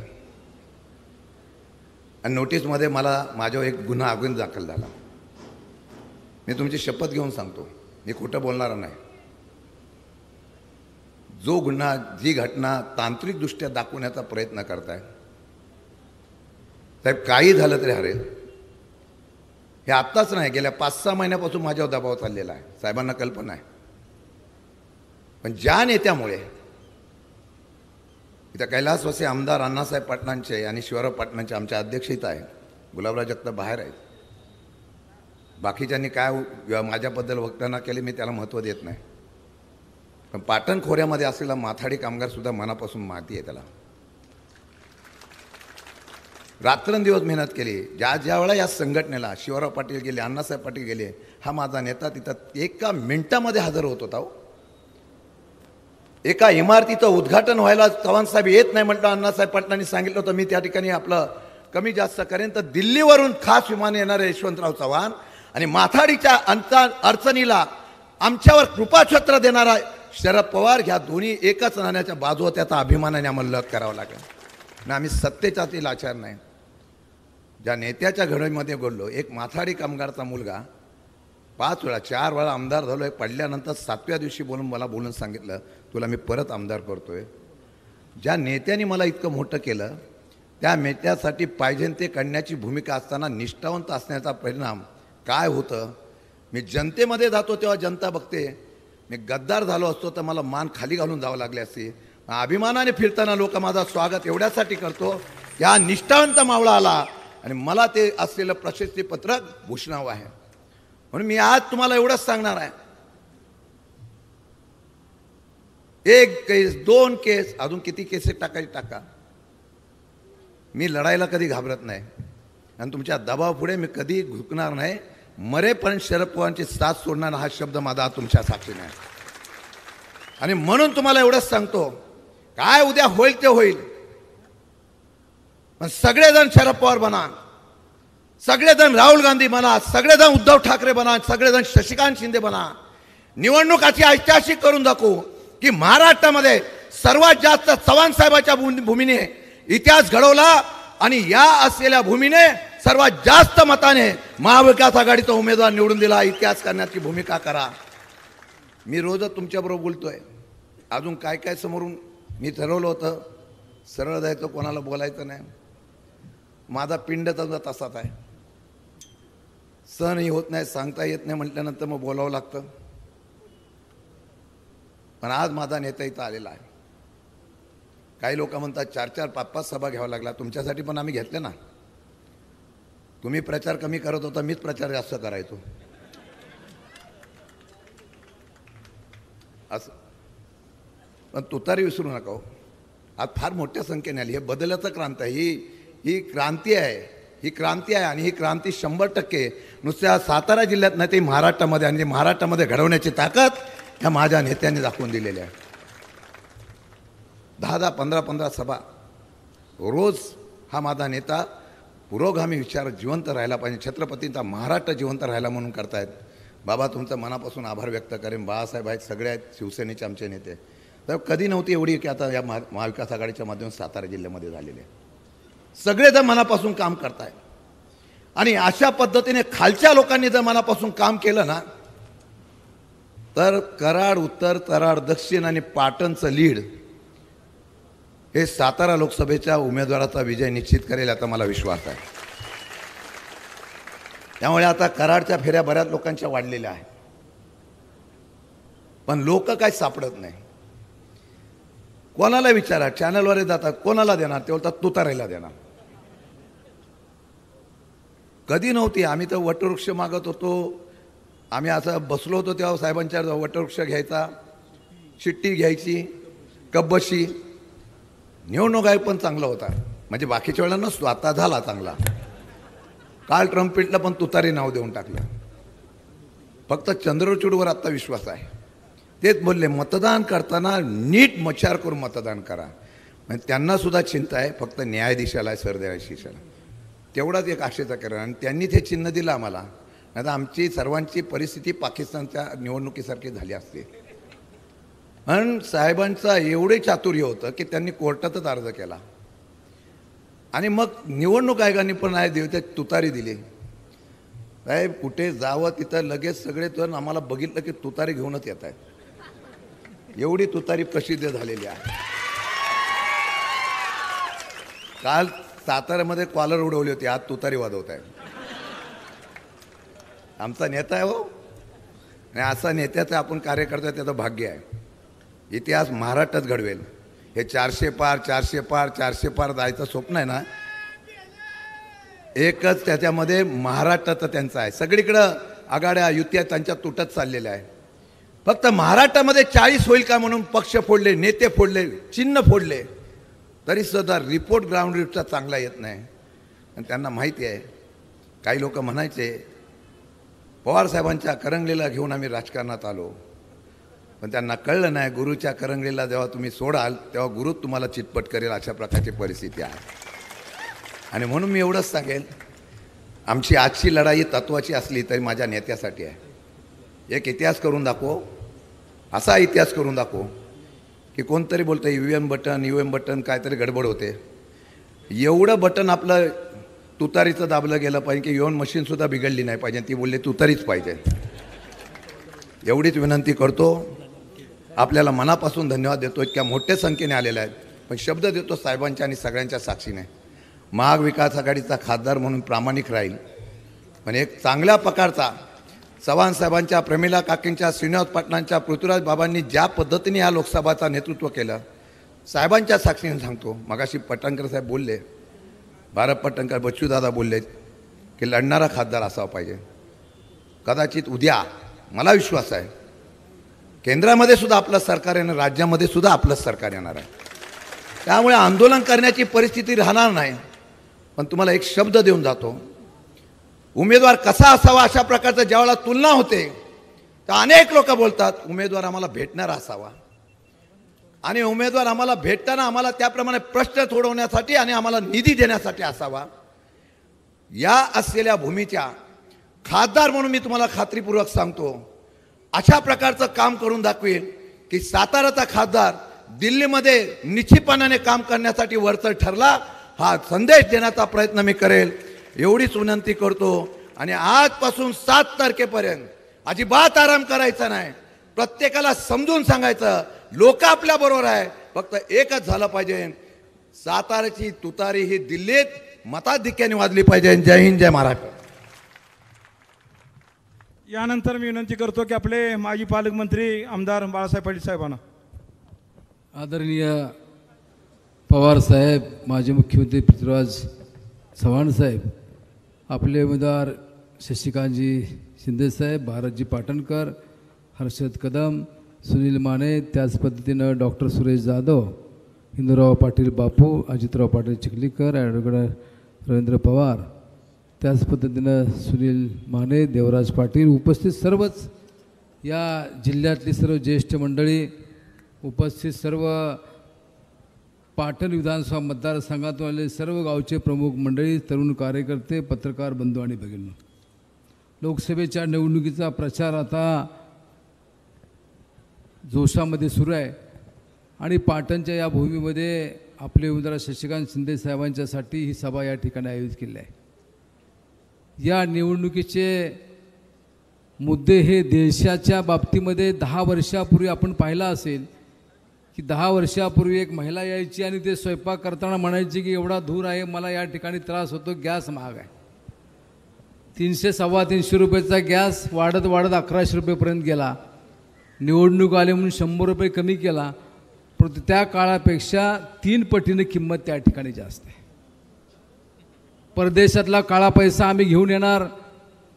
आणि नोटीसमध्ये मला माझ्यावर एक गुन्हा दाखल झाला. मी तुमची शपथ घेऊन सांगतो, मी खोटं बोलणार नाही. जो गुन्हा, जी घटना तांत्रिकदृष्ट्या दाखवण्याचा प्रयत्न करताय साहेब, काही झालं तरी हरेल. हे आत्ताच नाही, गेल्या 5-6 महिन्यापासून माझ्यावर दबाव चाललेला आहे, साहेबांना कल्पना आहे. पण ज्या नेत्यामुळे इथं कैलासवासी आमदार अण्णासाहेब पाटलांचे आणि शिवराव पाटलांचे आमचे अध्यक्ष इथं आहे, गुलाबराव जगताप बाहेर आहेत, बाकीच्यांनी काय माझ्याबद्दल वक्तव्य केले मी त्याला महत्त्व देत नाही. पण पाटण खोऱ्यामध्ये असलेला माथाडी कामगारसुद्धा मनापासून माती आहे. त्याला रात्रंदिवस मेहनत केली. ज्या वेळा या संघटनेला शिवराव पाटील गेले, अण्णासाहेब पाटील गेले, हा माझा नेता तिथं एका मिनिटामध्ये हजर होत होता. एका इमारतीचं उद्घाटन व्हायला चव्हाणसाहेब येत नाही म्हटलं, अण्णासाहेब पाटलांनी सांगितलं होतं मी त्या ठिकाणी आपलं कमी जास्त करेन, तर दिल्लीवरून खास विमाने येणारे यशवंतराव चव्हाण आणि माथाडीच्या अडचणीला आमच्यावर कृपाछत्र देणारा शरद पवार, ह्या दोन्ही एकच नाण्याच्या बाजू, त्याचा अभिमानाने आम्हाला लग करावा लागेल. आणि आम्ही सत्तेचा लाचार नाही. ज्या नेत्याच्या घडीमध्ये बोललो, एक माथाडी कामगारचा मुलगा 5 वेळा 4 वेळा आमदार झालोय, पडल्यानंतर 7व्या दिवशी मला बोलून सांगितलं तुला मी परत आमदार करतोय. ज्या नेत्याने मला इतकं मोठं केलं त्या नेत्यासाठी पाहिजे ते करण्याची भूमिका असताना निष्ठावंत असण्याचा परिणाम काय होतं? मी जनतेमध्ये जातो तेव्हा जनता बघते. मी गद्दार झालो असतो तर मला मान खाली घालून जावं लागले असते. अभिमानाने फिरताना लोक माझं स्वागत एवढ्यासाठी करतो, या निष्ठावंत मावळा आला आणि मला ते असलेलं प्रशस्तीपत्रक भूषणावं आहे. म्हणून मी आज तुम्हाला एवढंच सांगणार आहे, 1 केस 2 केस अजून किती केसेस टाकायची टाका. मी लढायला कधी घाबरत नाही आणि तुमच्या दबावापुढे मी कधी झुकणार नाही. मरेपर्यंत शरद पवारांची साथ सोडणार हा शब्द माझा तुमच्या साक्षीने आहे. आणि म्हणून तुम्हाला एवढंच सांगतो, काय उद्या होईल ते होईल, पण सगळेजण शरद पवार बना, सगळेजण राहुल गांधी बना, सगळेजण उद्धव ठाकरे बना, सगळेजण शशिकांत शिंदे बना. निवडणुकाची ऐतिहासिक करून दाखवू की महाराष्ट्रामध्ये सर्वात जास्त चव्हाण साहेबांच्या भूमीने इतिहास घडवला आणि या असलेल्या भूमीने सर्वात जास्त मताने महाविकास आघाडीचा उमेदवार निवडून दिला. इतिहास करण्याची भूमिका करा. मी रोजच तुमच्याबरोबर बोलतोय. अजून काय काय समोरून मी ठरवलं होतं, सरळ जायचं, कोणाला बोलायचं नाही. माझा पिंड तसाच आहे, सहनही होत नाही, सांगता येत नाही, म्हटल्यानंतर मग बोलावं लागतं. पण आज माझा नेता इथं आलेला आहे. काही लोक म्हणतात 4-4, 5-5 सभा घ्यावा लागला. तुमच्यासाठी पण आम्ही घेतले ना. तुम्ही प्रचार कमी करत होता, मीच प्रचार जास्त करायचो असं. पण तुतारी विसरू नका हो. आज फार मोठ्या संख्येने आली. हे बदलाचं क्रांती आहे, ही क्रांती आहे, ही क्रांती आहे. आणि ही क्रांती 100% नुसत्या सातारा जिल्ह्यात नाही, ते महाराष्ट्रामध्ये, आणि महाराष्ट्रामध्ये घडवण्याची ताकद ह्या माझ्या नेत्यांनी दाखवून दिलेली आहे. 10-10, 15-15 सभा रोज हा माझा नेता पुरोगामी विचार जिवंत राहायला पाहिजे, छत्रपतींचा महाराष्ट्र जिवंत राहायला म्हणून करतायत. बाबा तुमचं मनापासून आभार व्यक्त करेन. बाळासाहेब आहेत, सगळे आहेत शिवसेनेचे आमचे नेते. तर कधी नव्हती एवढी की आता या महाविकास आघाडीच्या माध्यमातून सातारा जिल्ह्यामध्ये झालेले आहे. सगळेजण मनापासून काम करतायत आणि अशा पद्धतीने खालच्या लोकांनी जर मनापासून काम केलं ना तर कराड उत्तर, कराड दक्षिण आणि पाटणचं लीड हे सातारा लोकसभेच्या उमेदवाराचा विजय निश्चित करेल याचा मला विश्वास आहे. त्यामुळे आता कराडच्या फेऱ्या बऱ्याच लोकांच्या वाढलेल्या आहेत, पण लोक काय सापडत नाही. कोणाला विचारा, चॅनलवर जातात, कोणाला देणार ते बोलतात तुतारीला देणार. कधी नव्हती. आम्ही तर वटवृक्ष मागत होतो. आम्ही असं बसलो होतो तेव्हा साहेबांच्या वटवृक्ष घ्यायचा, चिठ्ठी घ्यायची, कब्बशी. निवडणूक आयोग पण चांगला होता, म्हणजे बाकीच्या वेळेला नसतो, आता झाला चांगला. काल ट्रम्पेटला पण तुतारी नाव देऊन टाकलं. फक्त चंद्रचूडवर आत्ता विश्वास आहे. तेच बोलले मतदान करताना नीट मचार करून मतदान करा. म्हणजे त्यांना सुद्धा चिंता आहे, फक्त न्यायाधीशाला आहे, सरन्यायाधीशाला. तेवढाच एक आशेचा करा. आणि त्यांनी ते चिन्ह दिलं आम्हाला, नाही तर आमची सर्वांची परिस्थिती पाकिस्तानच्या निवडणुकीसारखी झाली असते. पण साहेबांचा एवढे चातुर्य होतं की त्यांनी कोर्टातच अर्ज केला आणि मग निवडणूक आयोगाने पण आहे देवते तुतारी दिली. साहेब कुठे जावं तिथं लगेच सगळे तर आम्हाला बघितलं की तुतारी घेऊनच येत आहेत. एवढी तुतारी प्रसिद्ध झालेली आहे. काल साताऱ्यामध्ये कॉलर उडवली होती, आज तुतारी वाजवत आहे. आमचा नेता आहे हो, आणि असा नेत्याचं आपण कार्यकर्ता त्याचं भाग्य आहे. इतिहास महाराष्ट्रात घडवेल. हे 400 पार 400 पार 400 पार जायचं स्वप्न आहे ना, एकच त्याच्यामध्ये महाराष्ट्राचं त्यांचं आहे. सगळीकडं आघाड्या युत्या त्यांच्या तुटत चाललेल्या आहे. फक्त महाराष्ट्रामध्ये 40 होईल का म्हणून पक्ष फोडले, नेते फोडले, चिन्ह फोडले, तरी सुद्धा रिपोर्ट ग्राउंड रिपोर्टचा चांगला येत नाही. आणि त्यांना माहिती आहे. काही लोक म्हणायचे पवारसाहेबांच्या करंगलीला घेऊन आम्ही राजकारणात आलो, पण त्यांना कळलं नाही गुरुच्या करंगलीला जेव्हा तुम्ही सोडाल तेव्हा गुरु तुम्हाला चितपट करेल, अशा प्रकारची परिस्थिती आहे. आणि म्हणून मी एवढंच सांगेल, आमची आजची लढाई तत्वाची असली तरी माझ्या नेत्यासाठी आहे. एक इतिहास करून दाखव, असा इतिहास करून दाखव की कोणतरी बोलतं EVM बटन काहीतरी गडबड होते. एवढं बटन आपलं तुतारीचं दाबलं गेलं पाहिजे की EVM मशीनसुद्धा बिघडली नाही पाहिजे. ती बोलली तुतारीच पाहिजे. एवढीच विनंती करतो. आपल्याला मनापासून धन्यवाद देतो. इतक्या मोठ्या संख्येने आलेल्या आहेत, पण शब्द देतो साहेबांच्या आणि सगळ्यांच्या साक्षीने, महाविकास आघाडीचा खासदार म्हणून प्रामाणिक राहील. पण एक चांगल्या प्रकारचा चव्हाण साहेबांच्या, प्रमिला काकींच्या, श्रीनिवास पाटलांच्या, पृथ्वीराज बाबांनी ज्या पद्धतीने या लोकसभाचा नेतृत्व केलं, साहेबांच्या साक्षीने सांगतो. मगाशी पटणकर साहेब बोलले, भारत पटणकर, बच्चूदादा बोलले की लढणारा खासदार असावा पाहिजे. कदाचित उद्या मला विश्वास आहे केंद्रामध्ये सुद्धा आपलं सरकार येणार, राज्यामध्ये सुद्धा आपलंच सरकार येणार आहे. त्यामुळे आंदोलन करण्याची परिस्थिती राहणार नाही. पण तुम्हाला एक शब्द देऊन जातो, उमेदवार कसा असावा अशा प्रकारचं ज्यावेळेला तुलना होते तर अनेक लोक बोलतात उमेदवार आम्हाला भेटणारा असावा, आणि उमेदवार आम्हाला भेटताना आम्हाला त्याप्रमाणे प्रश्न सोडवण्यासाठी आणि आम्हाला निधी देण्यासाठी असावा. या असलेल्या भूमीच्या खासदार म्हणून मी तुम्हाला खात्रीपूर्वक सांगतो, अशा प्रकारचं काम करून दाखवेल की साताराचा खासदार दिल्लीमध्ये निश्चितपणाने काम करण्यासाठी वरचढ ठरला, हा संदेश देण्याचा प्रयत्न मी करेल. एवढीच विनंती करतो. आणि आजपासून 7 तारखेपर्यंत अजिबात आराम करायचा नाही. प्रत्येकाला समजून सांगायचं लोक आपल्या बरोबर आहे, फक्त एकच झालं पाहिजे, साताराची तुतारी ही दिल्लीत मताधिक्याने वाजली पाहिजे. जय हिंद, जय महाराष्ट्र. यानंतर मी विनंती करतो की आपले माजी पालकमंत्री आमदार बाळासाहेब पाटील साहेबांना. आदरणीय पवार साहेब, माजी मुख्यमंत्री पृथ्वीराज चव्हाण साहेब, आपले उमेदवार शशिकांतजी शिंदे साहेब, भारतजी पाटणकर, हर्षद कदम, सुनील माने, त्याच पद्धतीनं डॉक्टर सुरेश जाधव, हिंदूराव पाटील बापू, अजितराव पाटील चिखलीकर, ॲडव्होकेट रवींद्र पवार, त्याच पद्धतीनं सुनील माने, देवराज पाटील, उपस्थित सर्वच या जिल्ह्यातली सर्व ज्येष्ठ मंडळी, उपस्थित सर्व पाटण विधानसभा मतदारसंघातून आलेले सर्व गावचे प्रमुख मंडळी, तरुण कार्यकर्ते, पत्रकार बंधू आणि भगिनी, लोकसभेच्या निवडणुकीचा प्रचार आता जोशामध्ये सुरू आहे आणि पाटणच्या या भूमीमध्ये आपले उमेदवार शशिकांत शिंदे साहेबांच्यासाठी ही सभा या ठिकाणी आयोजित केली आहे. या निवडणुकीचे मुद्दे हे देशाच्या बाबतीमध्ये 10 वर्षापूर्वी आपण पाहिलं असेल की 10 वर्षापूर्वी एक महिला यायची आणि ते स्वयंपाक करताना म्हणायची की एवढा धूर आहे, मला या ठिकाणी त्रास होतो, गॅस महाग आहे. 300-325 रुपयाचा गॅस वाढत वाढत 1100 रुपयेपर्यंत गेला. निवडणूक आले म्हणून 100 रुपये कमी केला, परंतु त्या काळापेक्षा 3 पटीने किंमत त्या ठिकाणी जास्त आहे. परदेशातला काळा पैसा आम्ही घेऊन येणार,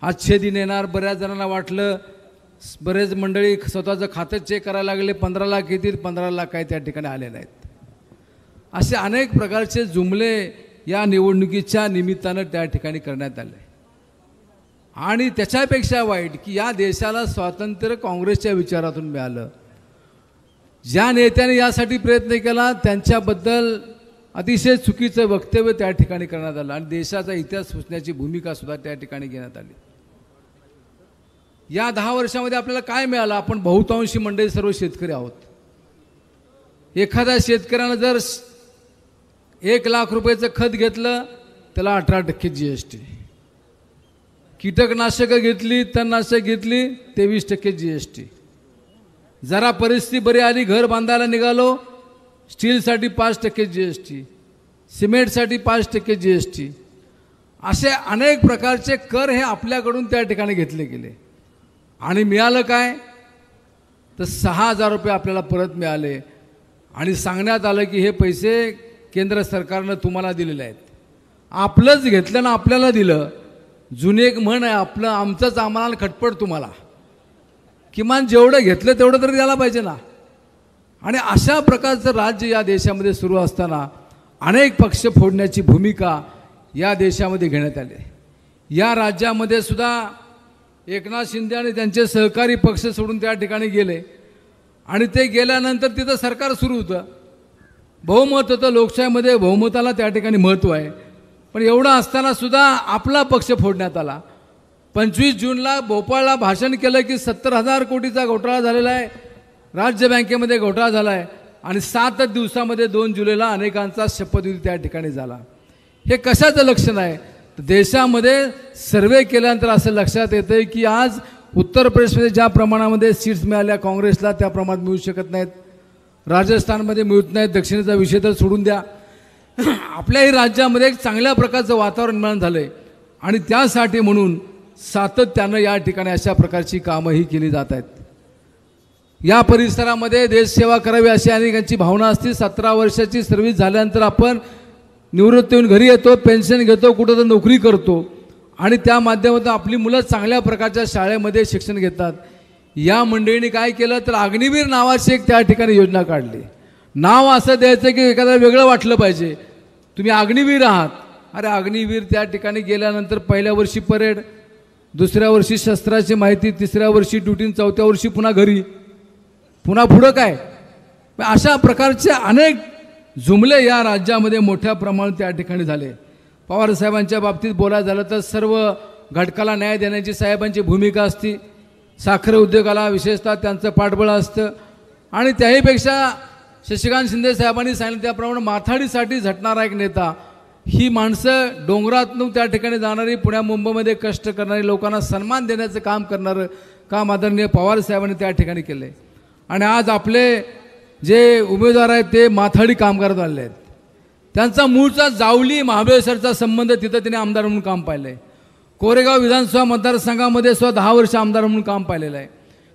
आजचे दिन येणार. बऱ्याच जणांना वाटलं, बरेच मंडळी स्वतःचं खातं चेक करायला लागले, 15 लाख येतील, 15 लाख काही त्या ठिकाणी आले नाहीत. असे अनेक प्रकारचे जुमले या निवडणुकीच्या निमित्तानं त्या ठिकाणी करण्यात आले. आणि त्याच्यापेक्षा वाईट की या देशाला स्वातंत्र्य काँग्रेसच्या विचारातून मिळालं. ज्या नेत्याने यासाठी प्रयत्न केला त्यांच्याबद्दल अतिशय चुकीचं वक्तव्य त्या ठिकाणी करण्यात आलं आणि देशाचा इतिहास पुसण्याची भूमिका सुद्धा त्या ठिकाणी घेण्यात आली. या 10 वर्षामध्ये आपल्याला काय मिळालं? आपण बहुतांशी मंडळी सर्व शेतकरी आहोत. एखाद्या शेतकऱ्यानं जर 1 लाख रुपयाचं खत घेतलं त्याला 18% GST, कीटकनाशकं घेतली, तणनाशक घेतली 23% GST. जरा परिस्थिती बरी आली, घर बांधायला निघालो, स्टीलसाठी 5% GST, सिमेंटसाठी 5% GST. असे अनेक प्रकारचे कर हे आपल्याकडून त्या ठिकाणी घेतले गेले आणि मिळालं काय? तर 6,000 रुपये आपल्याला परत मिळाले आणि सांगण्यात आलं की हे पैसे केंद्र सरकारनं तुम्हाला दिलेले आहेत. आपलंच घेतलं ना आपल्याला दिलं. जुनी एक म्हण आहे, आपलं आमचंच आम्हाला खटपट तुम्हाला. किमान जेवढं घेतलं तेवढं तरी द्यायला पाहिजे ना. आणि अशा प्रकारचं राज्य या देशामध्ये सुरू असताना अनेक पक्ष फोडण्याची भूमिका या देशामध्ये घेण्यात आली. या राज्यामध्ये सुद्धा एकनाथ शिंदे आणि त्यांचे सहकारी पक्ष सोडून त्या ठिकाणी गेले आणि ते गेल्यानंतर तिथं सरकार सुरू होतं. बहुमत होतं. लोकशाहीमध्ये बहुमताला त्या ठिकाणी महत्त्व आहे. पण एवढं असताना सुद्धा आपला पक्ष फोडण्यात आला. 25 जूनला भोपाळला भाषण केलं की 70,000 कोटीचा घोटाळा झालेला आहे, राज्य बँकेमध्ये घोटाळा झाला आहे आणि 7 दिवसामध्ये 2 जुलैला अनेकांचा शपथविधी त्या ठिकाणी झाला. हे कशाचं लक्षण आहे? तर देशामध्ये सर्वे केल्यानंतर असं लक्षात येतं की आज उत्तर प्रदेशमध्ये ज्या प्रमाणामध्ये सीट्स मिळाल्या काँग्रेसला त्या प्रमाणात मिळू शकत नाहीत, राजस्थानमध्ये मिळत नाहीत, दक्षिणेचा विषय तर सोडून द्या. आपल्याही राज्यामध्ये एक चांगल्या प्रकारचं वातावरण निर्माण झालं आहे आणि त्यासाठी म्हणून सातत्यानं या ठिकाणी अशा प्रकारची कामंही केली जात आहेत. या परिसरामध्ये देशसेवा करावी अशी अनेकांची भावना असते. 17 वर्षाची सर्व्हिस झाल्यानंतर आपण निवृत्ती होऊन घरी येतो, पेन्शन घेतो, कुठं तर नोकरी करतो आणि त्या माध्यमातून आपली मुलं चांगल्या प्रकारच्या शाळेमध्ये शिक्षण घेतात. या मंडळींनी काय केलं तर अग्निवीर नावाची एक त्या ठिकाणी योजना काढली. नाव असं द्यायचं की एखाद्याला वेगळं वाटलं पाहिजे, तुम्ही अग्निवीर आहात. अरे अग्निवीर त्या ठिकाणी गेल्यानंतर पहिल्या वर्षी परेड, दुसऱ्या वर्षी शस्त्राची माहिती, तिसऱ्या वर्षी ड्युटी, 4थ्या वर्षी पुन्हा घरी, पुन्हा पुढं काय? अशा प्रकारचे अनेक जुमले या राज्यामध्ये मोठ्या प्रमाणात त्या ठिकाणी झाले. पवारसाहेबांच्या बाबतीत बोलायचं झालं तर सर्व घटकाला न्याय देण्याची साहेबांची भूमिका असते. साखर उद्योगाला विशेषतः त्यांचं पाठबळ असतं आणि त्याहीपेक्षा शशिकांत शिंदे साहेबांनी सांगितलं त्याप्रमाणे माथाडीसाठी झटणारा एक नेता. ही माणसं डोंगरातून त्या ठिकाणी जाणारी, पुण्या मुंबईमध्ये कष्ट करणारी, लोकांना सन्मान देण्याचं काम करणारं काम आदरणीय पवार साहेबांनी त्या ठिकाणी केलं आहे. आणि आज आपले जे उमेदवार आहेत ते माथाडी कामगार झाले आहेत. त्यांचा मूळचा जावली महाबळेश्वरचा संबंध, तिथं त्यांनी आमदार म्हणून काम पाहिलं आहे. कोरेगाव विधानसभा मतदारसंघामध्ये सुद्धा 10 वर्ष आमदार म्हणून काम पाहिलेलं आहे.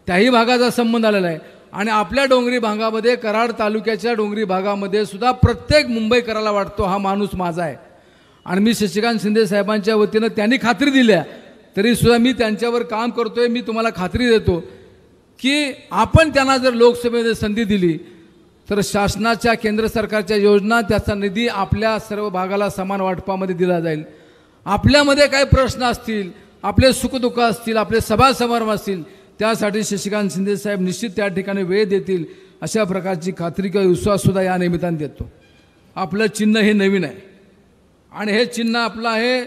त्याही भागाचा संबंध आलेला आहे. आणि आपल्या डोंगरी भागामध्ये, कराड तालुक्याच्या डोंगरी भागामध्ये सुद्धा प्रत्येक मुंबईकराला वाटतो हा माणूस माझा आहे. आणि मी शशिकांत शिंदे साहेबांच्या वतीनं त्यांनी खात्री दिल्या तरीसुद्धा मी त्यांच्यावर काम करतोय. मी तुम्हाला खात्री देतो की आपण त्यांना जर लोकसभेमध्ये संधी दिली तर शासनाच्या, केंद्र सरकारच्या योजना, त्याचा निधी आपल्या सर्व भागाला समान वाटपामध्ये दिला जाईल. आपल्यामध्ये काही प्रश्न असतील, आपले सुखदुःख असतील, आपले सभा समारंभ असतील, त्यासाठी शशिकांत शिंदे साहेब निश्चित त्या ठिकाणी वेळ देतील अशा प्रकारची खात्री किंवा विश्वाससुद्धा या निमित्ताने देतो. आपलं चिन्ह हे नवीन आहे आणि हे चिन्ह आपलं आहे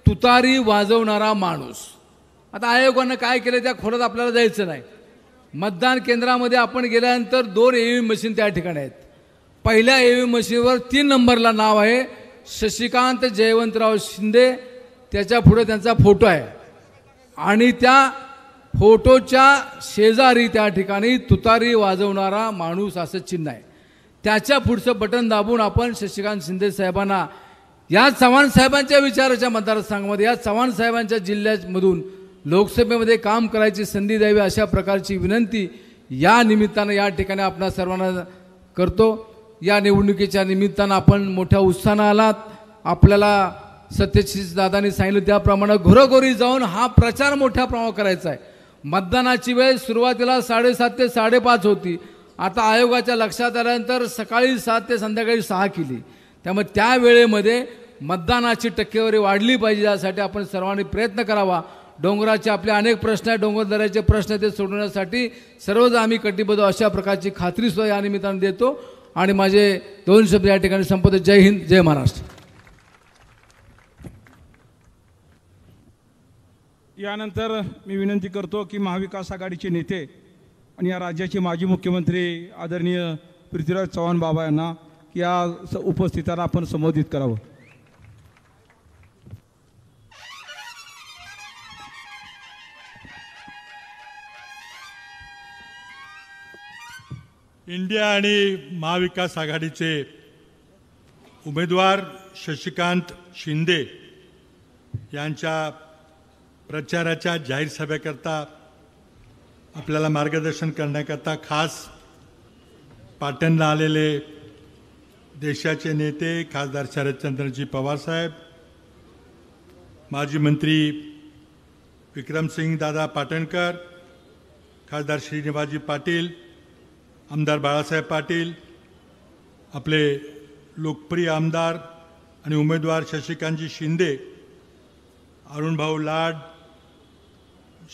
तुतारी वाजवणारा माणूस. आता आयोगानं काय केलं त्या खोलात आपल्याला जायचं नाही. मतदान केंद्रामध्ये आपण गेल्यानंतर 2 EVM मशीन त्या ठिकाणी आहेत. पहिल्या EVM मशीनवर 3 नंबरला नाव आहे शशिकांत जयवंतराव शिंदे, त्याच्या पुढे त्यांचा फोटो आहे आणि त्या फोटोच्या शेजारी त्या ठिकाणी तुतारी वाजवणारा माणूस असं चिन्ह आहे. त्याच्या पुढचं बटन दाबून आपण शशिकांत शिंदे साहेबांना या चव्हाण साहेबांच्या विचाराच्या मतदारसंघामध्ये या चव्हाण साहेबांच्या जिल्ह्यामधून लोकसभेमध्ये काम करायची संधी द्यावी अशा प्रकारची विनंती या निमित्तानं या ठिकाणी आपणा सर्वांना करतो. या निवडणुकीच्या निमित्तानं आपण मोठ्या उत्साहानं आलात. आपल्याला सत्यशील दादांनी सांगितलं त्याप्रमाणे घरोघरी जाऊन हा प्रचार मोठ्या प्रमाणावर करायचा आहे. मतदानाची वेळ सुरुवातीला 7:30 ते 5:30 होती. आता आयोगाच्या लक्षात आल्यानंतर सकाळी 7 ते संध्याकाळी 6 केली. त्यामुळे त्या वेळेमध्ये मतदानाची टक्केवारी वाढली पाहिजे यासाठी आपण सर्वांनी प्रयत्न करावा. डोंगराचे आपले अनेक प्रश्न आहेत, डोंगरदऱ्याचे प्रश्न ते सोडवण्यासाठी सर्वच आम्ही कटिबद्ध अशा प्रकारची खात्री सुद्धा या निमित्ताने देतो आणि माझे 2 शब्द या ठिकाणी संपवतो. जय हिंद, जय महाराष्ट्र. यानंतर मी विनंती करतो की महाविकास आघाडीचे नेते आणि या राज्याचे माजी मुख्यमंत्री आदरणीय पृथ्वीराज चव्हाण बाबा यांना या उपस्थितांना आपण संबोधित करावं. इंडिया आणि महाविकास आघाडीचे उमेदवार शशिकांत शिंदे यांच्या प्रचाराच्या जाहीर सभेकरता आपल्याला मार्गदर्शन करण्याकरता खास पाटणला आलेले देशाचे नेते खासदार शरदचंद्रजी पवार साहेब, माजी मंत्री विक्रमसिंग दादा पाटणकर, खासदार श्रीनिवासजी पाटील, आमदार बाळासाहेब पाटील, आपले लोकप्रिय आमदार आणि उमेदवार शशिकांतजी शिंदे, अरुणभाऊ लाड,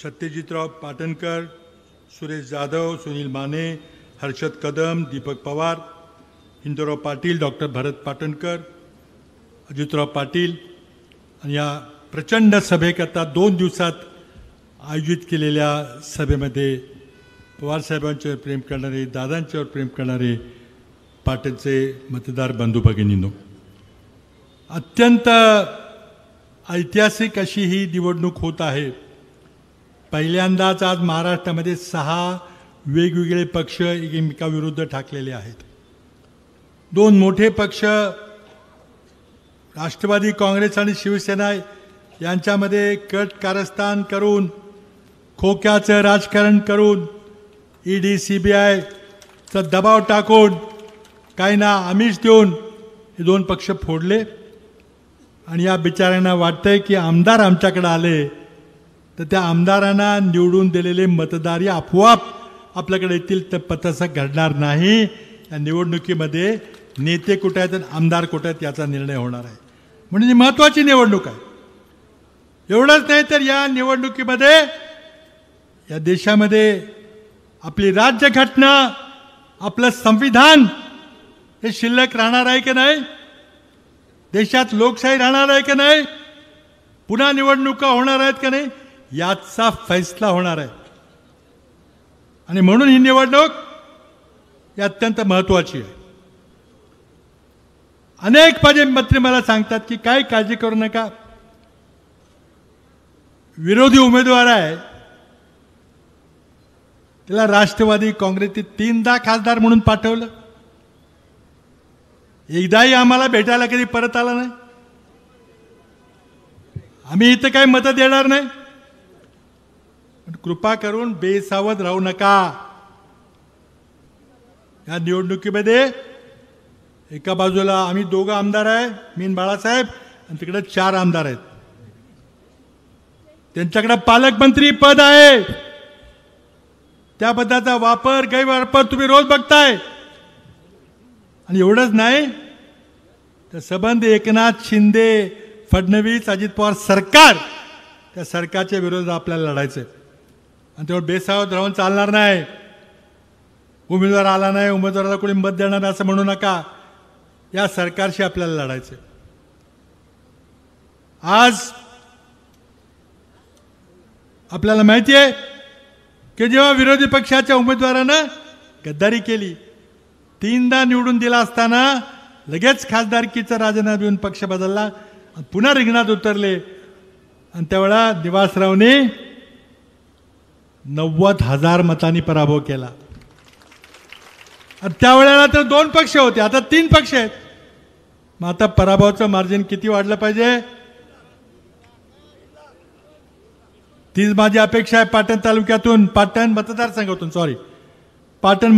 सत्यजितराव पाटणकर, सुरेश जाधव, सुनील माने, हर्षद कदम, दीपक पवार, हिंदूराव पाटील, डॉक्टर भरत पाटणकर, अजितराव पाटील आणि या प्रचंड सभेकरता 2 दिवसात आयोजित केलेल्या सभेमध्ये पवारसाहेबांच्यावर प्रेम करणारे, दादांच्यावर प्रेम करणारे पाटणचे मतदार बंधू भगिनींनो, अत्यंत ऐतिहासिक अशी ही निवडणूक होत आहे. पहिल्यांदाच आज महाराष्ट्रामध्ये 6 वेगवेगळे पक्ष एकमेकाविरुद्ध ठाकलेले आहेत. 2 मोठे पक्ष राष्ट्रवादी काँग्रेस आणि शिवसेना यांच्यामध्ये कट कारस्थान करून, खोक्याचं राजकारण करून, ED CBIचा दबाव टाकून, काहींना आमिष देऊन हे 2 पक्ष फोडले आणि या बिचाऱ्यांना वाटतंय की आमदार आमच्याकडे आले तर त्या आमदारांना निवडून दिलेले मतदार आपोआप आपल्याकडे येतील. तर तसं घडणार नाही. या निवडणुकीमध्ये नेते कुठे आहेत आणि आमदार कुठे आहेत याचा निर्णय होणार आहे. म्हणजे महत्त्वाची निवडणूक आहे. एवढंच नाही तर या निवडणुकीमध्ये या देशामध्ये आपली राज्यघटना, आपलं संविधान हे शिल्लक राहणार आहे की नाही, देशात लोकशाही राहणार आहे की नाही, पुन्हा निवडणुका होणार आहेत की नाही याचा फैसला होणार आहे. आणि म्हणून ही निवडणूक ही अत्यंत महत्त्वाची आहे. अनेक माझे मंत्री मला सांगतात की काय काळजी करू नका, विरोधी उमेदवार आहे त्याला राष्ट्रवादी काँग्रेसचे 3दा खासदार म्हणून पाठवलं, एकदाही आम्हाला भेटायला कधी परत आला नाही. आम्ही इथं काही मतं देणार नाही. कृपा करून बेसावध राहू नका. या निवडणुकीमध्ये एका बाजूला आम्ही 2 आमदार आहे, मी आणि बाळासाहेब, आणि तिकडे 4 आमदार आहेत. त्यांच्याकडे पालकमंत्री पद आहे. त्या पदाचा वापर गैरवापर तुम्ही रोज बघताय. आणि एवढंच नाही तर संबंध एकनाथ शिंदे, फडणवीस, अजित पवार सरकार, त्या सरकारच्या विरोधात आपल्याला लढायचं आहे. आणि तेव्हा बेसावध राहून चालणार नाही. उमेदवार आला नाही, उमेदवाराला कोणी मत देणार असं म्हणू नका. या सरकारशी आपल्याला लढायचं आहे. आज आपल्याला माहिती आहे की जेव्हा विरोधी पक्षाच्या उमेदवारानं गद्दारी केली, 3दा निवडून दिला असताना लगेच खासदारकीचा राजीनामा देऊन पक्ष बदलला, पुन्हा रिंगणात उतरले आणि त्यावेळेला निवासरावने 90,000 मतांनी पराभव केला. आणि त्यावेळेला तर 2 पक्ष होते, आता 3 पक्ष आहेत. मग आता पराभवाचं मार्जिन किती वाढलं पाहिजे? तीच माझी अपेक्षा आहे. पाटण तालुक्यातून, पाटण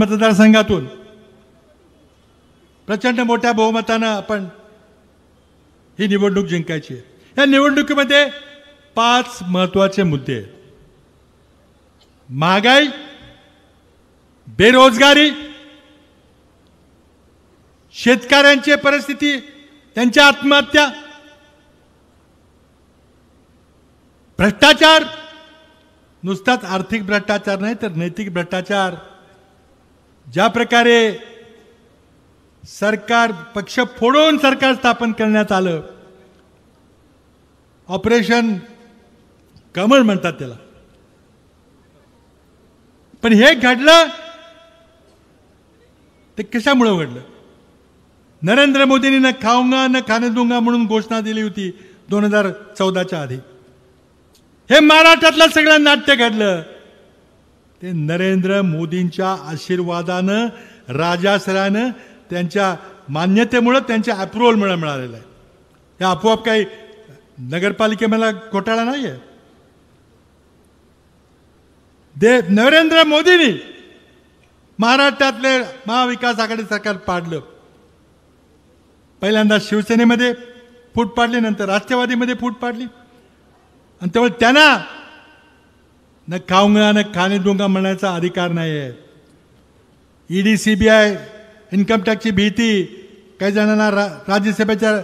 मतदारसंघातून प्रचंड मोठ्या बहुमतानं आपण ही निवडणूक जिंकायची आहे. या निवडणुकीमध्ये 5 महत्वाचे मुद्दे आहेत. महागाई, बेरोजगारी, शेतकऱ्यांची परिस्थिती, त्यांच्या आत्महत्या, भ्रष्टाचार, नुसताच आर्थिक भ्रष्टाचार नाही तर नैतिक भ्रष्टाचार. ज्या प्रकारे सरकार पक्ष फोडून सरकार स्थापन करण्यात आलं, ऑपरेशन कमळ म्हणतात त्याला, पण हे घडलं ते कशामुळे घडलं? नरेंद्र मोदींनी न खाऊंगा न खाने दूंगा म्हणून घोषणा दिली होती 2014च्या आधी. हे महाराष्ट्रातलं सगळं नाट्य घडलं ते नरेंद्र मोदींच्या आशीर्वादानं, राजाश्रयानं, त्यांच्या मान्यतेमुळे, त्यांच्या अप्रुव्हलमुळे मिळालेलं आहे. हे आपोआप काही नगरपालिकेमध्ये घोटाळा नाही आहे. नरेंद्र मोदींनी महाराष्ट्रातले महाविकास आघाडी सरकार पाडलं. पहिल्यांदा शिवसेनेमध्ये फूट पाडली, नंतर राष्ट्रवादीमध्ये फूट पाडली. आणि त्यामुळे त्यांना न खाऊंगा न खाणे दूंगा म्हणायचा अधिकार नाही आहे. ईडी, सीबीआय, इन्कम टॅक्सची भीती, काही जणांना राज्यसभेच्या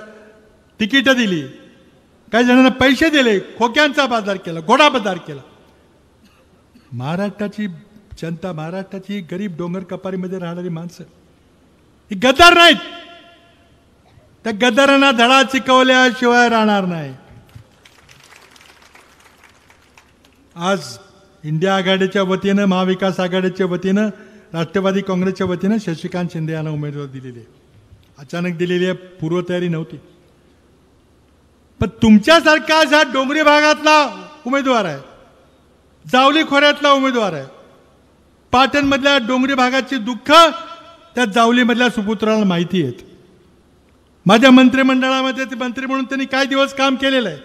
तिकीटं दिली, काही जणांना पैसे दिले, खोक्यांचा बाजार केला, घोडा बाजार केला. महाराष्ट्राची जनता, महाराष्ट्राची गरीब डोंगर कपारीमध्ये राहणारी माणसं ही गद्दार नाहीत. त्या गद्दारांना धडा शिकवल्याशिवाय राहणार नाही. आज इंडिया आघाडीच्या वतीनं, महाविकास आघाडीच्या वतीनं, राष्ट्रवादी काँग्रेसच्या वतीनं शशिकांत शिंदे यांना उमेदवारी दिलेली आहे. अचानक दिलेली आहे, पूर्वतयारी नव्हती. पण तुमच्यासारखा हा डोंगरी भागातला उमेदवार आहे, जावली खोऱ्यातला उमेदवार आहे. पाटणमधल्या डोंगरी भागाची दुःख त्या जावलीमधल्या सुपुत्राला माहिती आहेत. माझ्या मंत्रिमंडळामध्ये ते मंत्री म्हणून त्यांनी काही दिवस काम केलेलं आहे.